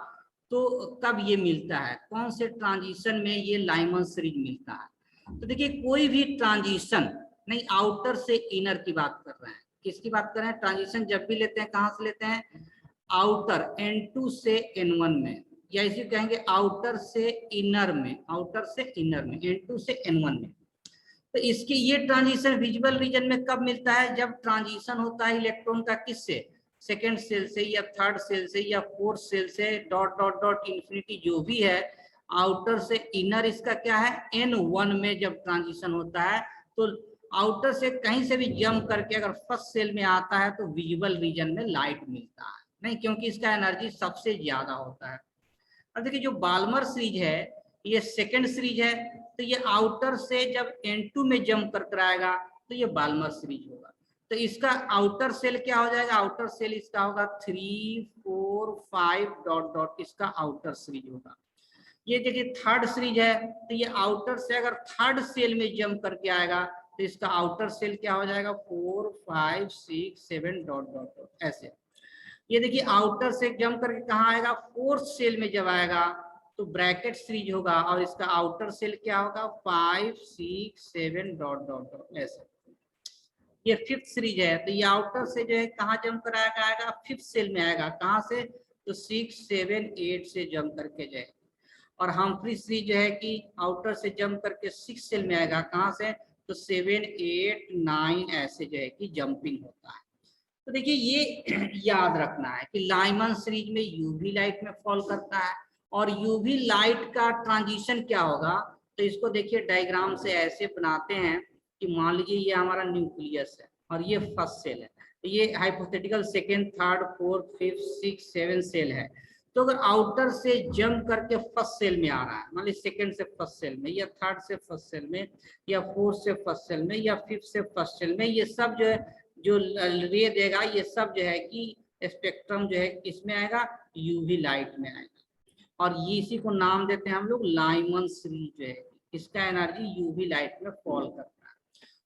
तो कब ये मिलता है, कौन से ट्रांजिशन में ये लाइमन सीरीज मिलता है। तो देखिए कोई भी ट्रांजिशन नहीं, आउटर से इनर की बात कर रहे हैं। किसकी बात कर रहे हैं? ट्रांजिशन जब भी लेते हैं कहाँ से लेते हैं? आउटर N2 से N1 में, या इसी कहेंगे आउटर से इनर में, आउटर से इनर में, N2 से N1 में। तो इसकी ये ट्रांजिशन विजुअल रीजन में कब मिलता है? जब ट्रांजिशन होता है इलेक्ट्रॉन का किससे? सेकेंड सेल से या थर्ड सेल से या फोर्थ सेल से, डॉट डॉट डॉट इन्फिनिटी जो भी है, आउटर से इनर इसका क्या है? N1 में जब ट्रांजिशन होता है, तो आउटर से कहीं से भी जंप करके अगर फर्स्ट सेल में आता है तो विजुअल रीजन में लाइट मिलता है नहीं, क्योंकि इसका एनर्जी सबसे ज्यादा होता है। अब देखिए जो बाल्मर सीरीज है ये सेकेंड सीरीज है, तो ये आउटर से जब N2 में जंप कर आएगा तो ये बाल्मर सीरीज होगा। तो इसका आउटर सेल क्या हो जाएगा? आउटर सेल इसका होगा 3, 4, 5 डॉट डॉट, इसका आउटर सीरीज होगा। ये देखिए थर्ड सीरीज है, तो ये आउटर से अगर थर्ड सेल में जंप करके आएगा तो इसका आउटर सेल क्या हो जाएगा? 4, 5, 6, 7 डॉट डॉट डॉट ऐसे। ये देखिए आउटर से जंप करके कहाँ आएगा? फोर्थ सेल में जब आएगा तो ब्रैकेट सीरीज होगा, और इसका आउटर सेल क्या होगा? 5, 6, 7 डॉट डॉट डॉट ऐसे। ये फिफ्थ सीरीज है, तो ये आउटर से जो है कहाँ जंप कर आएगा? फिफ्थ सेल में आएगा। कहाँ से? तो 6, 7, 8 से जंप करके जाएगा। और हम्फ्री सीरीज जो है कि आउटर से जंप करके 6 सेल में आएगा। कहाँ से? तो 7, 8, 9 ऐसे जो है कि जंपिंग होता है। तो देखिए ये याद रखना है कि लाइमन सीरीज में यूवी लाइट में फॉल करता है, और यूवी लाइट का ट्रांजिशन क्या होगा, तो इसको देखिए डायग्राम से ऐसे बनाते हैं कि मान लीजिए ये हमारा न्यूक्लियस है और ये फर्स्ट सेल है, तो ये hypothetical second, third, fourth, fifth, 6, 7 shell है। तो अगर आउटर से जंप करके फर्स्ट सेल में आ रहा है, मान लीजिए सेकेंड से फर्स्ट सेल में, या थर्ड से फर्स्ट सेल में, या फोर्थ से फर्स्ट सेल में, या फिफ्थ से फर्स्ट सेल में, ये सब जो है जो रे देगा ये सब जो है कि स्पेक्ट्रम जो है किसमें आएगा? यूवी लाइट में आएगा। और ये इसी को नाम देते हैं हम लोग लाइमन सीरीज जो है, इसका एनर्जी यूवी लाइट में फॉल करता है।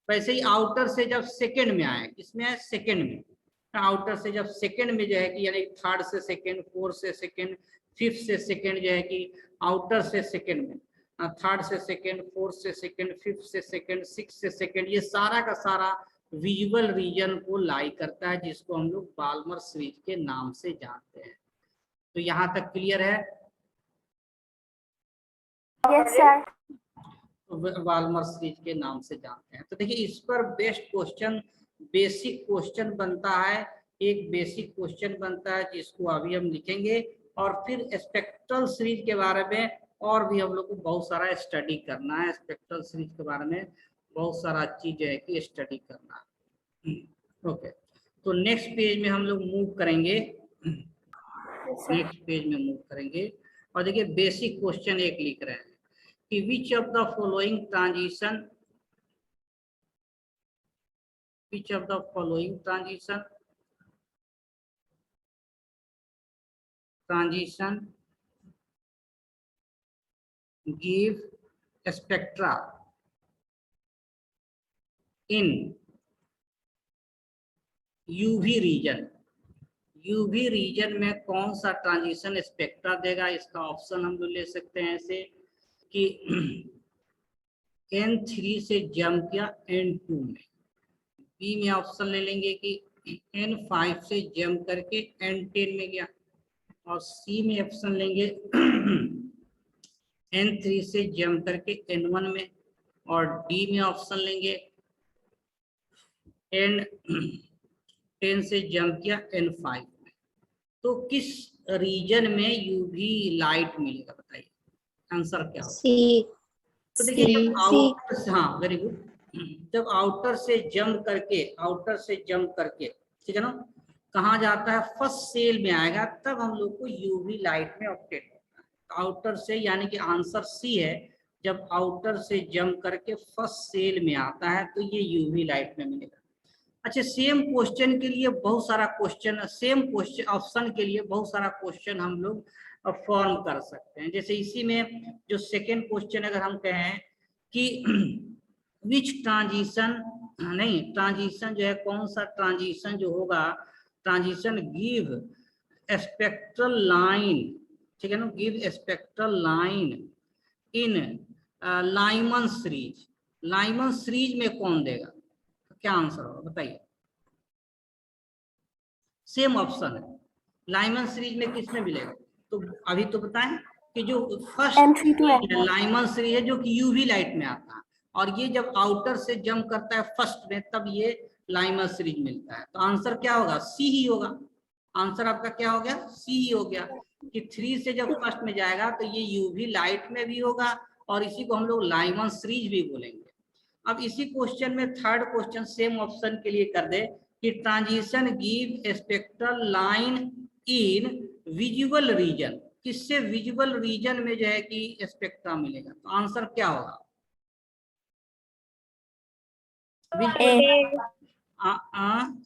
वैसे ही आउटर से जब सेकेंड में आए, किसमें आए? सेकेंड में। आउटर से जब सेकेंड में जो है कि यानी थर्ड से सेकेंड, फोर्थ से सेकेंड, फिफ्थ से सेकेंड जो है कि आउटर से सेकेंड में, थर्ड से सेकेंड, फोर्थ से सेकेंड, फिफ्थ से सेकेंड, सिक्स से सेकेंड, ये सारा का सारा विजुअल रीजन को लाई करता है, जिसको हम लोग बाल्मर सीरीज के नाम से जानते हैं। तो यहाँ तक क्लियर है? Yes, sir. तो बाल्मर सीरीज के नाम से जानते हैं। तो देखिए इस पर बेस्ट क्वेश्चन, बेसिक क्वेश्चन बनता है, एक बेसिक क्वेश्चन बनता है जिसको अभी हम लिखेंगे, और फिर स्पेक्ट्रल सीरीज के बारे में और भी हम लोग को बहुत सारा स्टडी करना है। स्पेक्ट्रल सीरीज के बारे में बहुत सारा चीज है कि स्टडी करना है। ओके, तो नेक्स्ट पेज में हम लोग मूव करेंगे, नेक्स्ट पेज में मूव करेंगे। और देखिए बेसिक क्वेश्चन एक लिख रहे हैं कि which of the following transition, which of the following transition give spectra in UV region. UV region में कौन सा ट्रांजिशन स्पेक्ट्रा देगा? इसका ऑप्शन हम लोग ले सकते हैं ऐसे कि N3 से जंप किया N2 में, बी में ऑप्शन ले लेंगे कि N5 से जंप करके N10 में गया, और सी में ऑप्शन लेंगे N3 से जंप करके N1 में, और डी में ऑप्शन लेंगे N10 से जंप किया N5 में। तो किस रीजन में यूवी लाइट मिलेगा बताइए, आंसर क्या होगा? सी। तो देखिए जब C. आउटर से, हाँ वेरी गुड, जब आउटर से जंप करके ठीक है ना, कहाँ जाता है, फर्स्ट सेल में आएगा, तब हम लोग को यूवी लाइट में ऑप्टेट होता है आउटर से, यानी कि आंसर सी है। जब आउटर से जंप करके फर्स्ट सेल में आता है तो ये यूवी लाइट में मिलेगा। अच्छा, सेम क्वेश्चन के लिए बहुत सारा क्वेश्चन, सेम क्वेश्चन ऑप्शन के लिए बहुत सारा क्वेश्चन हम लोग फॉर्म कर सकते हैं। जैसे इसी में जो सेकेंड क्वेश्चन अगर हम कहें कि विच ट्रांजिशन, नहीं ट्रांजिशन जो है, कौन सा ट्रांजिशन जो होगा, ट्रांजिशन गिव स्पेक्ट्रल लाइन, ठीक है ना, गिव स्पेक्ट्रल लाइन इन लाइमन सीरीज, लाइमन सीरीज में कौन देगा, क्या आंसर होगा बताइए? सेम ऑप्शन है, लाइमन सीरीज में किस में मिलेगा? तो अभी तो बताएं कि जो first N3 to N1. Lyman series है जो कि यूवी लाइट में आता है, और ये जब आउटर से जंप करता है फर्स्ट में, तब ये लाइमन सीरीज मिलता है। तो आंसर क्या होगा? सी ही होगा। आंसर आपका क्या हो गया? सी ही हो गया कि 3 से जब फर्स्ट में जाएगा तो ये यूवी लाइट में भी होगा, और इसी को हम लोग लाइमन सीरीज भी बोलेंगे। अब इसी क्वेश्चन में थर्ड क्वेश्चन सेम ऑप्शन के लिए कर दे कि transition give spectral line in visual region, किससे विजुअल रीजन में जो है कि स्पेक्ट्रा मिलेगा? तो आंसर क्या होगा?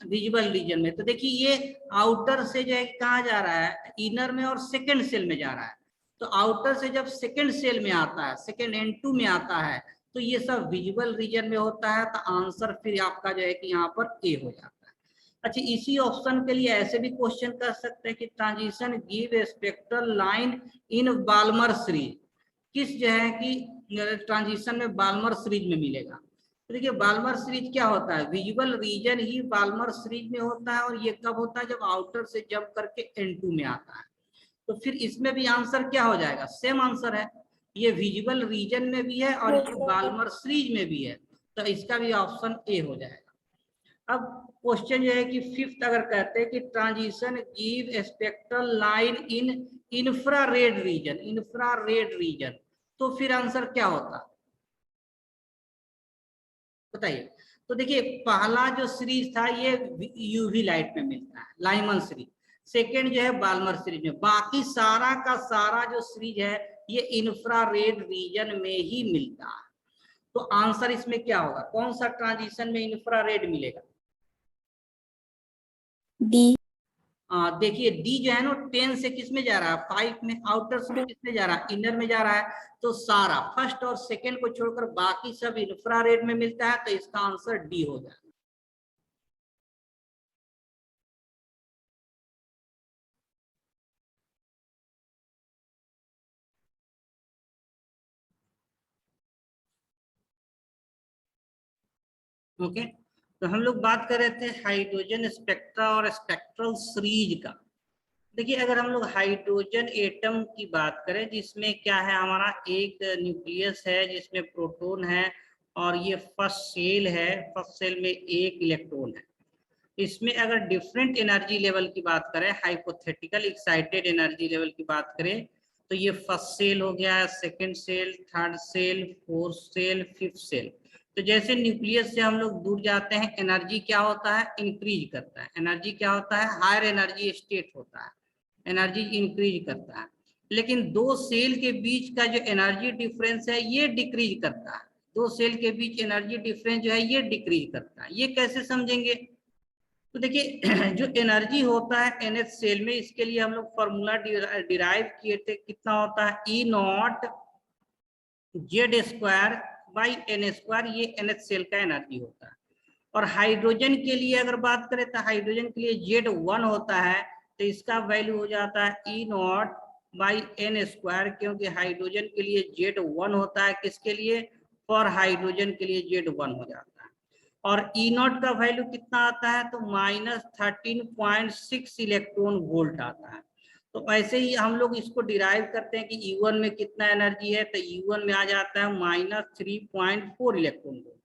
विजुअल रीजन में। तो देखिए ये आउटर से जो है कहाँ जा रहा है, इनर में और सेकेंड सेल में जा रहा है। तो आउटर से जब सेकेंड सेल में आता है, सेकेंड N2 में आता है, तो ये सब विजुअल रीजन में होता है। तो आंसर फिर आपका जो है कि यहाँ पर ए हो जाता है। अच्छा, इसी ऑप्शन के लिए ऐसे भी क्वेश्चन कर सकते हैं कि transition give spectral line in Balmer series, किस जो है कि ट्रांजिशन में बाल्मर सीरीज में मिलेगा? तो देखिए बाल्मर सीरीज क्या होता है, विजुअल रीजन ही बाल्मर सीरीज में होता है, और ये कब होता है? जब आउटर से जंप करके N2 में आता है। तो फिर इसमें भी आंसर क्या हो जाएगा? सेम आंसर है, ये विजुअल रीजन में भी है और ये बाल्मर सीरीज में भी है, तो इसका भी ऑप्शन ए हो जाएगा। अब क्वेश्चन जो है कि फिफ्थ अगर कहते हैं कि ट्रांजिशन गिव स्पेक्ट्रल लाइन इन इंफ्रारेड रीजन, इंफ्रारेड रीजन, तो फिर आंसर क्या होता बताइए? तो देखिए पहला जो सीरीज था ये यूवी लाइट में मिलता है, लाइमन सीरीज। सेकेंड जो है बाल्मर सीरीज में। बाकी सारा का सारा जो सीरीज है ये इंफ्रारेड रीजन में ही मिलता है। तो आंसर इसमें क्या होगा? कौन सा ट्रांजिशन में इंफ्रारेड मिलेगा? D. देखिए डी जो है ना 10 से किस में जा रहा है? 5 में। आउटर से किस में जा रहा है? इनर में जा रहा है। तो सारा फर्स्ट और सेकेंड को छोड़कर बाकी सब इंफ्रारेड में मिलता है, तो इसका आंसर डी हो जाएगा। ओके, तो हम लोग बात कर रहे थे हाइड्रोजन स्पेक्ट्रा और स्पेक्ट्रल सीरीज का। देखिए अगर हम लोग हाइड्रोजन एटम की बात करें, जिसमें क्या है, हमारा एक न्यूक्लियस है जिसमें प्रोटॉन है, और ये फर्स्ट सेल है, फर्स्ट सेल में एक इलेक्ट्रॉन है। इसमें अगर डिफरेंट एनर्जी लेवल की बात करें, हाइपोथेटिकल एक्साइटेड एनर्जी लेवल की बात करें, तो ये फर्स्ट सेल हो गया, second shell, third shell, fourth shell, fifth shell. तो जैसे न्यूक्लियस से हम लोग दूर जाते हैं, एनर्जी क्या होता है? इंक्रीज करता है। एनर्जी क्या होता है? हायर एनर्जी स्टेट होता है, एनर्जी इंक्रीज करता है। लेकिन दो सेल के बीच का जो एनर्जी डिफरेंस है ये डिक्रीज करता है। दो सेल के बीच एनर्जी डिफरेंस जो है ये डिक्रीज करता है। ये कैसे समझेंगे? तो देखिए जो एनर्जी होता है NH सेल में, इसके लिए हम लोग फॉर्मूला डिराइव किए थे, कितना होता है? E0 Z² बाई N², ये NH सेल का एनर्जी होता है। और हाइड्रोजन के लिए अगर बात करें तो हाइड्रोजन के लिए Z1 होता है, तो इसका वैल्यू हो जाता है E0 बाई N², क्योंकि हाइड्रोजन के लिए Z1 होता है, किसके लिए? फॉर हाइड्रोजन के लिए Z1 हो जाता है। और E0 का वैल्यू कितना आता है? तो -13.6 इलेक्ट्रॉन वोल्ट आता है। तो ऐसे ही हम लोग इसको डिराइव करते हैं कि E1 में कितना एनर्जी है, तो E1 में आ जाता है -3.4 इलेक्ट्रॉन वोल्ट।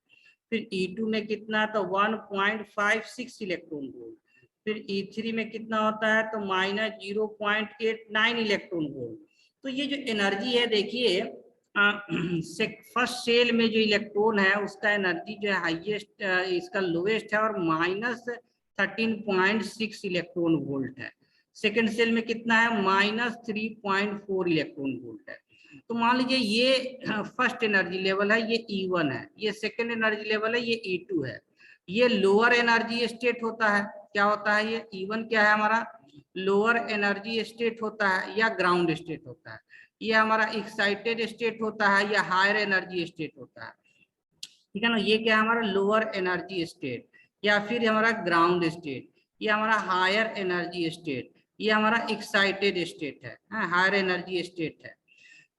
फिर E2 में कितना, तो 1.56 इलेक्ट्रॉन वोल्ट। फिर E3 में कितना होता है, तो -0.89 इलेक्ट्रॉन वोल्ट। तो ये जो एनर्जी है देखिए, फर्स्ट सेल में जो इलेक्ट्रॉन है उसका एनर्जी जो है हाईएस्ट, इसका लोएस्ट है और -13.6 इलेक्ट्रॉन वोल्ट है। सेकेंड सेल में कितना है, -3.4 इलेक्ट्रॉन वोल्ट है। तो मान लीजिए ये फर्स्ट एनर्जी लेवल है, ये E1 है, ये सेकेंड एनर्जी लेवल है, ये E2 है। ये लोअर एनर्जी स्टेट होता है, क्या होता है, ये E1 क्या है हमारा, लोअर एनर्जी स्टेट होता है या ग्राउंड स्टेट होता है। ये हमारा एक्साइटेड स्टेट होता है या हायर एनर्जी स्टेट होता है, ठीक है ना। ये क्या है हमारा लोअर एनर्जी स्टेट या फिर हमारा ग्राउंड स्टेट, ये हमारा हायर एनर्जी स्टेट, ये हमारा एक्साइटेड स्टेट है, हायर एनर्जी स्टेट है।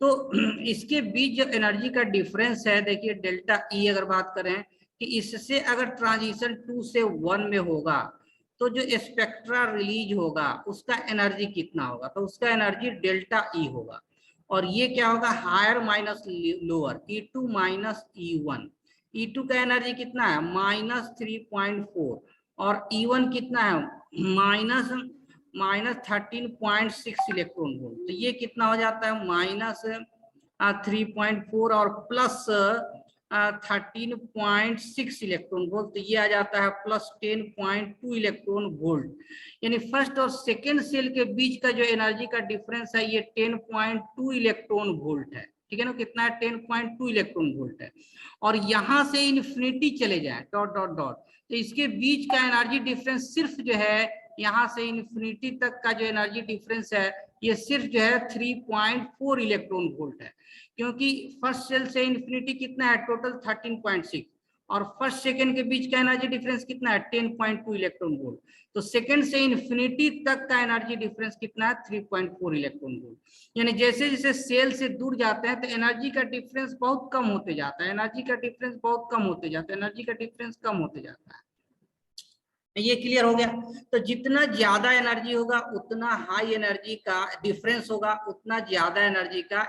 तो इसके बीच जो एनर्जी का डिफरेंस है देखिए डेल्टा ई, अगर बात करें कि इससे अगर ट्रांजिशन 2 से 1 में होगा तो जो स्पेक्ट्रा रिलीज होगा उसका एनर्जी कितना होगा, तो उसका एनर्जी डेल्टा ई होगा। और ये क्या होगा, higher minus lower, E2 minus E1। E2 का एनर्जी कितना है, -3.4 और E1 कितना है, -13.6 इलेक्ट्रॉन वोल्ट। तो ये कितना हो जाता है, -3.4 और प्लस 13.6 इलेक्ट्रॉन वोल्ट, तो ये आ जाता है +10.2 इलेक्ट्रॉन वोल्ट। यानी फर्स्ट और सेकेंड सेल के बीच का जो एनर्जी का डिफरेंस है ये 10.2 इलेक्ट्रॉन वोल्ट है, ठीक है ना। कितना है, 10.2 इलेक्ट्रॉन वोल्ट है। और यहाँ से इन्फिनिटी चले जाए डॉट डॉट डॉट, तो इसके बीच का एनर्जी डिफरेंस सिर्फ जो है यहाँ से इन्फिनिटी तक का जो एनर्जी डिफरेंस है ये सिर्फ जो है 3.4 इलेक्ट्रॉन वोल्ट है। क्योंकि फर्स्ट सेल से इन्फिनिटी कितना है, टोटल 13.6 और फर्स्ट सेकेंड के बीच का एनर्जी डिफरेंस कितना है, 10.2 इलेक्ट्रॉन वोल्ट। तो सेकेंड से इन्फिनिटी तक का एनर्जी डिफरेंस कितना है, 3.4 इलेक्ट्रॉन वोल्ट। यानी जैसे जैसे सेल से दूर जाते हैं तो एनर्जी का डिफरेंस बहुत कम होते जाता है, एनर्जी का डिफरेंस बहुत कम होते जाता है, एनर्जी का डिफरेंस कम होते जाता है। ये क्लियर हो गया। तो जितना ज्यादा एनर्जी होगा उतना हाई एनर्जी का डिफरेंस होगा, उतना ज्यादा एनर्जी का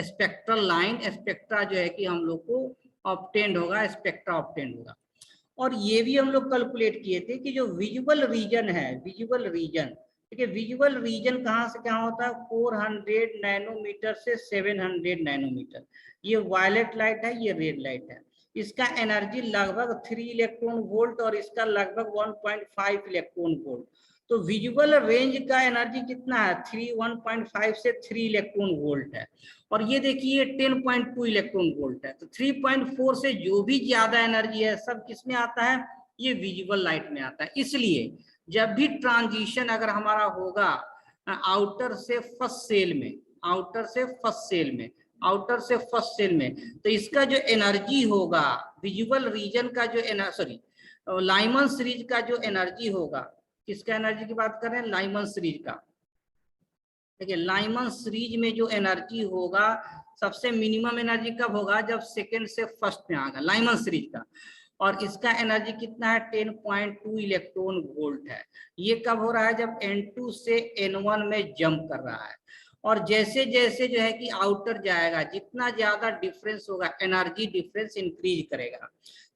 स्पेक्ट्रल लाइन, स्पेक्ट्रा जो है कि हम लोग को ऑब्टेंड होगा, स्पेक्ट्रा ऑब्टेंड होगा। और ये भी हम लोग कैलकुलेट किए थे कि जो विजुअल रीजन है, विजुअल रीजन, ठीक है, विजुअल रीजन कहाँ से कहाँ होता है, 400 नैनोमीटर से 700 नैनोमीटर। ये वायलेट लाइट है, ये रेड लाइट है। इसका एनर्जी लगभग 3 इलेक्ट्रॉन वोल्ट और इसका लगभग 1.5 इलेक्ट्रॉन वोल्ट। तो विजुअल रेंज का एनर्जी कितना है, 1.5 से 3 इलेक्ट्रॉन वोल्ट है। और ये देखिए 10.2 इलेक्ट्रॉन वोल्ट है। तो 3.4 से जो भी ज्यादा एनर्जी है सब किसमें आता है, ये विजुअल लाइट में आता है। इसलिए जब भी ट्रांजिशन अगर हमारा होगा आउटर से फर्स्ट सेल में, आउटर से फर्स्ट सेल में, आउटर से फर्स्ट सेल में, तो इसका जो एनर्जी होगा विजुअल रीजन का जो लाइमन सीरीज का जो एनर्जी होगा, किसका एनर्जी की बात कर रहे हैं, लाइमन सीरीज का। देखिए लाइमन सीरीज में जो एनर्जी होगा सबसे मिनिमम एनर्जी कब होगा, जब सेकेंड से फर्स्ट में आएगा लाइमन सीरीज का। और इसका एनर्जी कितना है, 10.2 इलेक्ट्रॉन वोल्ट है। ये कब हो रहा है, जब N2 से N1 में जंप कर रहा है। और जैसे जैसे जो है कि आउटर जाएगा जितना ज्यादा डिफरेंस होगा एनर्जी डिफरेंस इंक्रीज करेगा।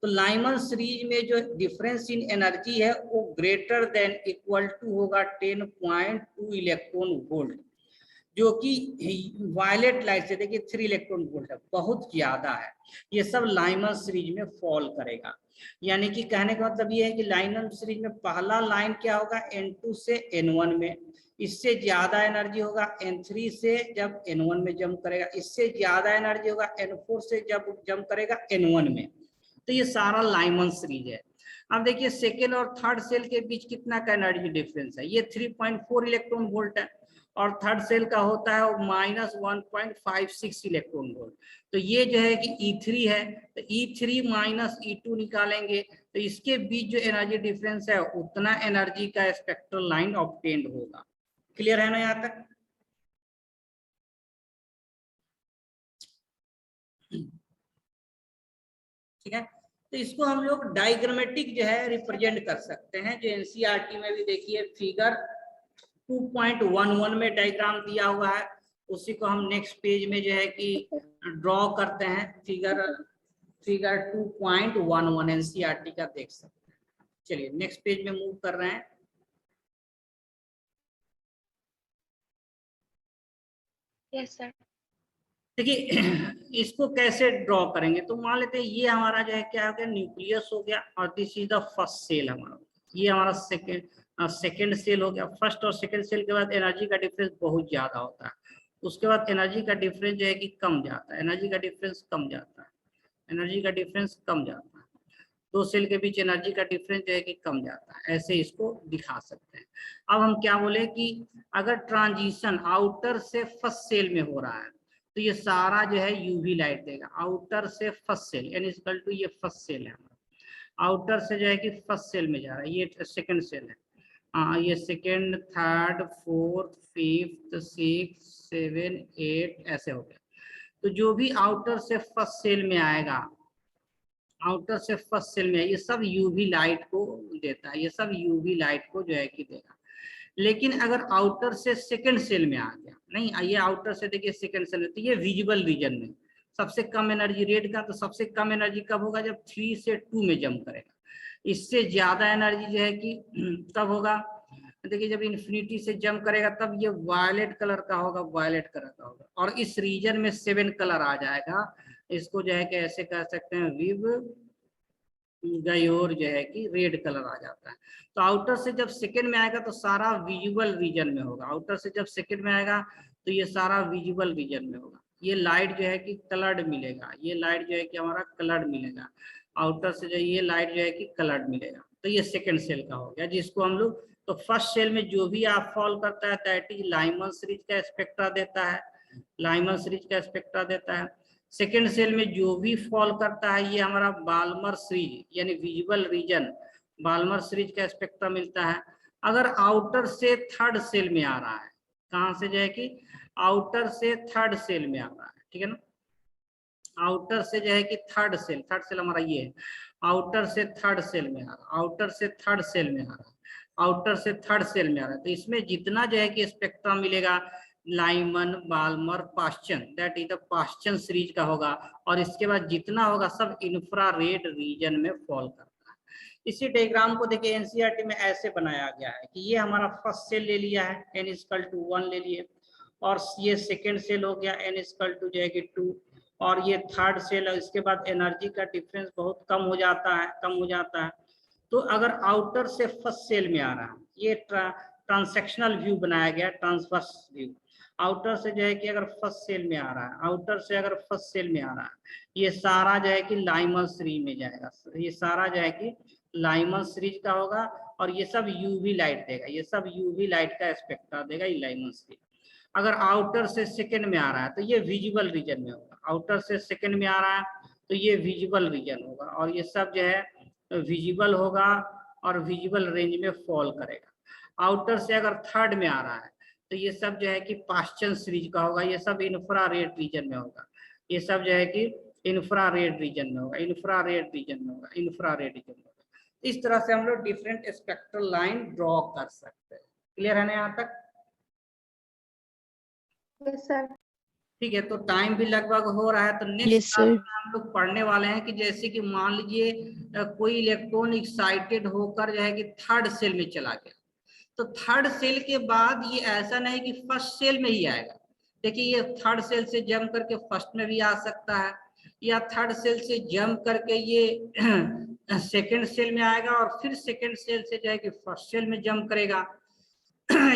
तो लाइमन सीरीज में जो डिफरेंस इन एनर्जी है वो ग्रेटर देन इक्वल टू होगा 10.2 इलेक्ट्रॉन वोल्ट, जो कि वायलेट लाइट से देखिए 3 इलेक्ट्रॉन वोल्ट है, बहुत ज्यादा है। ये सब लाइमन सीरीज में फॉल करेगा। यानी कि कहने का मतलब ये है कि लाइमन सीरीज में पहला लाइन क्या होगा, N2 से N1 में, इससे ज्यादा एनर्जी होगा N3 से जब N1 में जंप करेगा, इससे ज्यादा एनर्जी होगा N4 से जब जंप करेगा N1 में। तो ये सारा लाइमन सीरीज है। अब देखिए सेकेंड और थर्ड सेल के बीच कितना का एनर्जी डिफरेंस है, ये 3.4 इलेक्ट्रॉन वोल्ट है और थर्ड सेल का होता है -1.56 इलेक्ट्रॉन वोल्ट। तो ये जो है कि E3 है, तो E3 माइनस E2 निकालेंगे तो इसके बीच जो एनर्जी डिफरेंस है उतना एनर्जी का स्पेक्ट्रल लाइन ऑब्टेंड होगा। क्लियर है ना यहाँ तक? ठीक है, तो इसको हम लोग डायग्रामेटिक जो है रिप्रेजेंट कर सकते हैं, जो NCERT में भी देखिए फिगर 2.11 में डायग्राम दिया हुआ है, उसी को हम नेक्स्ट पेज में जो है कि ड्रॉ करते हैं। फिगर 2.11 एनसीईआरटी का देख सकते हैं। चलिए नेक्स्ट पेज में मूव कर रहे हैं। Yes sir. देखिए इसको कैसे ड्रॉ करेंगे, तो मान लेते हैं ये हमारा जो है क्या हो गया, न्यूक्लियस हो गया, और this is the first shell हमारा, ये हमारा सेकेंड सेल हो गया। फर्स्ट और सेकेंड सेल के बाद एनर्जी का डिफरेंस बहुत ज्यादा होता है, उसके बाद एनर्जी का डिफरेंस जो है कि कम जाता है, एनर्जी का डिफरेंस कम जाता है, एनर्जी का डिफरेंस कम जाता है, दो सेल के बीच एनर्जी का डिफरेंस जो है कि कम जाता है। ऐसे इसको दिखा सकते हैं। अब हम क्या बोले कि अगर ट्रांजिशन आउटर से फर्स्ट सेल में हो रहा है तो ये सारा जो है यूवी लाइट देगा, आउटर से फर्स्ट सेल यानी इक्वल टू ये फर्स्ट सेल है हमारा, आउटर से जो है कि फर्स्ट सेल में जा रहा है, ये सेकंड सेल है, ये second, third, fourth, fifth, six, 7, 8 ऐसे हो गया। तो जो भी आउटर से फर्स्ट सेल में आएगा, आउटर से फर्स्ट सेल में, ये सब यूवी लाइट को देता है, ये सब यूवी लाइट को जो है कि देगा। लेकिन अगर आउटर से सेकंड सेल में आ गया, नहीं ये आउटर से देखिए सेकंड सेल में, तो ये विजिबल रीजन में सबसे कम एनर्जी रेड का, तो सबसे कम एनर्जी कब होगा, जब 3 से 2 में जंप करेगा। इससे ज्यादा एनर्जी जो है कि तब होगा, देखिए जब इन्फिनिटी से जंप करेगा तब ये वायलेट कलर का होगा, वायलेट कलर का होगा, और इस रीजन में 7 कलर आ जाएगा। इसको जो है कि ऐसे कह सकते हैं विव गयोर जो है कि रेड कलर आ जाता है। तो आउटर से जब सेकंड में आएगा तो सारा विजुअल रीजन में होगा, आउटर से जब सेकंड में आएगा तो ये सारा विजुअल रीजन में होगा। ये लाइट जो है कि कलर्ड मिलेगा, ये लाइट जो है कि हमारा कलर्ड मिलेगा, आउटर से जो ये लाइट जो है कि कलर्ड मिलेगा। तो ये सेकंड सेल का हो गया, जिसको हम लोग, तो फर्स्ट सेल में जो भी आप फॉल करता है दैट इज लाइमन सीरीज का स्पेक्ट्रा देता है, लाइमन सीरीज का स्पेक्ट्रा देता है। सेकेंड सेल में जो भी फॉल करता है ये हमारा बाल्मर सीरीज यानी विजुअल रीजन, बाल्मर सीरीज का स्पेक्ट्रम मिलता है। अगर आउटर से थर्ड सेल में आ रहा है, कहां से जो है कि आउटर से थर्ड सेल में आ रहा है, ठीक है ना, आउटर से जो है कि थर्ड सेल हमारा ये है, आउटर से थर्ड सेल में आ रहा है, आउटर से थर्ड सेल में आ रहा है, आउटर से थर्ड सेल में आ रहा है। तो इसमें जितना जो है कि स्पेक्ट्रम मिलेगा Lyman, Balmer, Paschen, that is the Paschen series का होगा, और इसके बाद जितना होगा सब इंफ्रारेड रीजन में फॉल करता है। इसी डायग्राम को देखिए एनसीईआरटी में ऐसे बनाया गया है कि ये हमारा फर्स्ट सेल ले लिया है, n=1 ले लिए, और ये सेकेंड सेल हो गया n= जो है कि 2, और ये थर्ड सेल है। इसके बाद एनर्जी का डिफरेंस बहुत कम हो जाता है। तो अगर आउटर से फर्स्ट सेल में आ रहा है, ये ट्रांसेक्शनल व्यू बनाया गया, ट्रांसवर्स व्यू, आउटर से जो है कि अगर फर्स्ट सेल में आ रहा है, आउटर से अगर फर्स्ट सेल में आ रहा है, ये सारा जो है कि लाइमन सीरीज में जाएगा, ये सारा जो है कि लाइमन सीरीज का होगा, और ये सब यूवी लाइट देगा, ये सब यूवी लाइट का स्पेक्ट्रा देगा ये लाइमन सीरीज। अगर आउटर से सेकंड में आ रहा है तो ये विजिबल रीजन में होगा, आउटर से सेकंड में आ रहा है तो ये विजिबल रीजन होगा, और ये सब जो है विजिबल होगा और विजिबल रेंज में फॉल करेगा। आउटर से अगर थर्ड में आ रहा है तो ये सब जो है कि पास्चन सीरीज का होगा, ये सब इंफ्रारेड रीजन में होगा, ये सब जो है कि इंफ्रारेड रीजन में होगा, इंफ्रारेड रीजन में होगा, इंफ्रारेड रीजन में होगा। इस तरह से हम लोग डिफरेंट स्पेक्ट्रल लाइन ड्रॉ कर सकते हैं। क्लियर है ना यहाँ तक? Yes sir. ठीक है, तो टाइम भी लगभग हो रहा है, तो नेक्स्ट Yes, क्लास sir. में हम लोग पढ़ने वाले हैं कि जैसे कि मान लीजिए कोई इलेक्ट्रॉन एक्साइटेड होकर जो है कि थर्ड सेल में चला गया, तो थर्ड सेल के बाद ये ऐसा नहीं कि फर्स्ट सेल में ही आएगा। देखिए ये थर्ड सेल से जंप करके फर्स्ट में भी आ सकता है, या थर्ड सेल से जंप करके ये सेकेंड सेल में आएगा और फिर सेकेंड सेल से जो है कि फर्स्ट सेल में जंप करेगा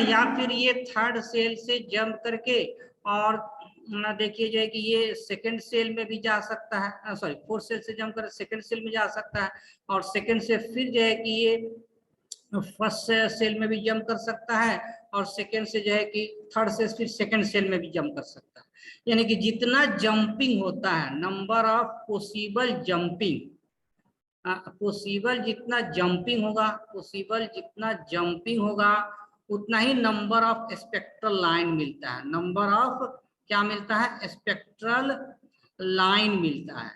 या फिर ये थर्ड सेल से जंप करके और देखिए जो है कि ये सेकंड सेल में भी जा सकता है, सॉरी फोर्थ सेल से जंप कर सेकंड सेल में जा सकता है, और सेकंड से फिर जो है कि ये फर्स्ट सेल में भी जंप कर सकता है, और सेकंड से जो है कि थर्ड से फिर सेकंड सेल में भी जंप कर सकता है। यानी कि जितना जंपिंग होता है, number of possible jumping, possible जितना जंपिंग होगा उतना ही नंबर ऑफ स्पेक्ट्रल लाइन मिलता है, नंबर ऑफ क्या मिलता है, स्पेक्ट्रल लाइन मिलता है।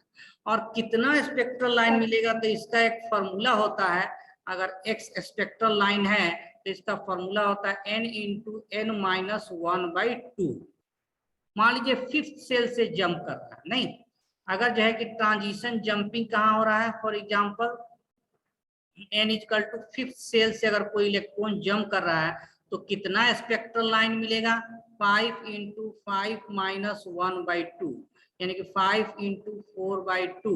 और कितना स्पेक्ट्रल लाइन मिलेगा तो इसका एक फॉर्मूला होता है, अगर x स्पेक्ट्रल लाइन है तो इसका फॉर्मूला होता है n इंटू n माइनस 1/2। मान लीजिए 5th सेल से जंप कर रहा है, नहीं, अगर जो है कि ट्रांजिशन जंपिंग कहाँ हो रहा है, for example n equal to 5th shell से अगर कोई इलेक्ट्रॉन जंप कर रहा है तो कितना स्पेक्ट्रल लाइन मिलेगा, 5 इंटू 5 माइनस 1/2, यानी कि 5 इंटू 4/2,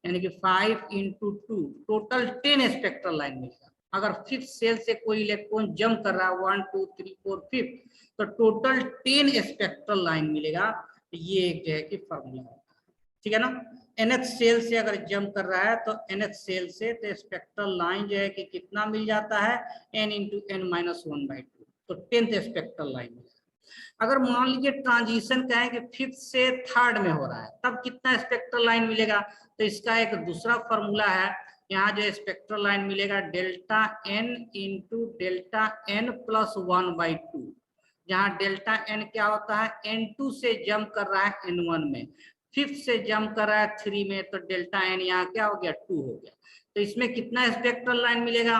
यानी कि 5 इंटू 2, टोटल 10 स्पेक्ट्रल लाइन मिलेगा। अगर 5th सेल से कोई इलेक्ट्रॉन जंप कर रहा है 1 2 3 4 5, तो टोटल 10 स्पेक्ट्रल लाइन मिलेगा। ये एक जो है कि फॉर्मूला है, ठीक है ना। nth सेल से अगर जंप कर रहा है तो nth सेल से तो स्पेक्ट्रल लाइन जो है कि कितना मिल जाता है, n इंटू n माइनस 1/2, तो 10th स्पेक्ट्रल लाइन मिलेगा। अगर मान लीजिए ट्रांजिशन क्या है कि 5th से 3rd में हो रहा है, तब कितना स्पेक्ट्रल लाइन मिलेगा, तो इसका एक दूसरा फॉर्मूला है। यहाँ जो स्पेक्ट्रल लाइन मिलेगा delta n into delta n plus 1/2, जहाँ डेल्टा n क्या होता है, n2 से जंप कर रहा है n1 में, 5th से जंप कर रहा है 3 में, तो डेल्टा n यहाँ क्या हो गया, 2 हो गया। तो इसमें कितना स्पेक्ट्रल लाइन मिलेगा,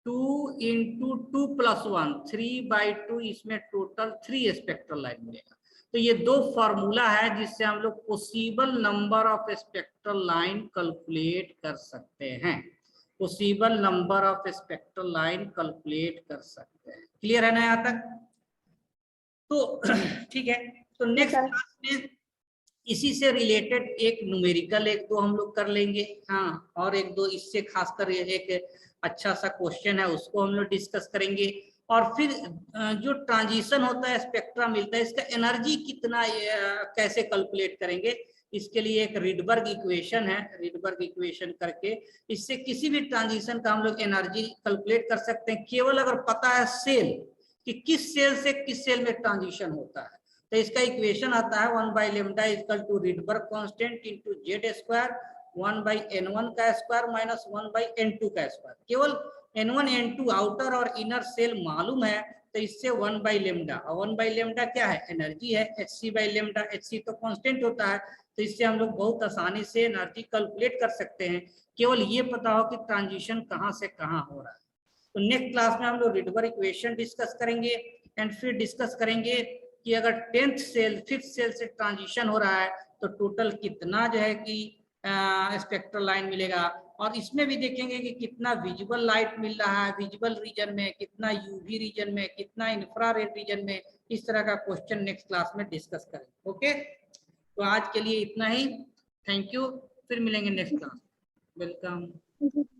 2 इंटू 2 प्लस 1, 3/2, इसमें टोटल 3 स्पेक्ट्रल लाइन मिलेगा। तो ये दो फॉर्मूला है जिससे हम लोग possible number of spectral line calculate कर सकते हैं, possible number of spectral line calculate कर सकते हैं। क्लियर है ना यहाँ तक? तो ठीक है, तो नेक्स्ट क्लास में इसी से रिलेटेड एक न्यूमेरिकल एक दो हम लोग कर लेंगे, हाँ, और एक दो इससे खासकर एक अच्छा सा क्वेश्चन है उसको हम लोग डिस्कस करेंगे। और फिर जो ट्रांजिशन होता है, स्पेक्ट्रा मिलता है, इसका एनर्जी कितना कैसे कैलकुलेट करेंगे, इसके लिए एक रिडबर्ग इक्वेशन है, रिडबर्ग इक्वेशन करके इससे किसी भी ट्रांजिशन का हम लोग एनर्जी कैलकुलेट कर सकते हैं, केवल अगर पता है सेल कि किस सेल से किस सेल में ट्रांजिशन होता है। तो इसका इक्वेशन आता है 1/λ equal to Rydberg constant into z², 1/n1 का स्क्वायर माइनस 1/n2 का स्क्वायर। केवल n1 n2 आउटर और इनर सेल मालूम है तो इससे 1/λ, और 1/λ क्या है, एनर्जी है, hc/λ, hc तो कांस्टेंट होता है, तो इससे हम लोग बहुत आसानी से एनर्जी कैलकुलेट कर सकते हैं, केवल ये पता हो कि ट्रांजिशन कहाँ से कहाँ हो रहा है। तो नेक्स्ट क्लास में हम लोग रिडबर्ग इक्वेशन डिस्कस करेंगे एंड फिर डिस्कस करेंगे कि अगर 10th सेल 5th सेल से ट्रांजिशन हो रहा है तो टोटल कितना जो है कि स्पेक्ट्रल लाइन मिलेगा, और इसमें भी देखेंगे कि कितना विजिबल लाइट मिल रहा है विजिबल रीजन में, कितना यूवी रीजन में, कितना इंफ्रारेड रीजन में। इस तरह का क्वेश्चन नेक्स्ट क्लास में डिस्कस करेंगे। ओके, तो आज के लिए इतना ही, थैंक यू, फिर मिलेंगे नेक्स्ट क्लास। वेलकम।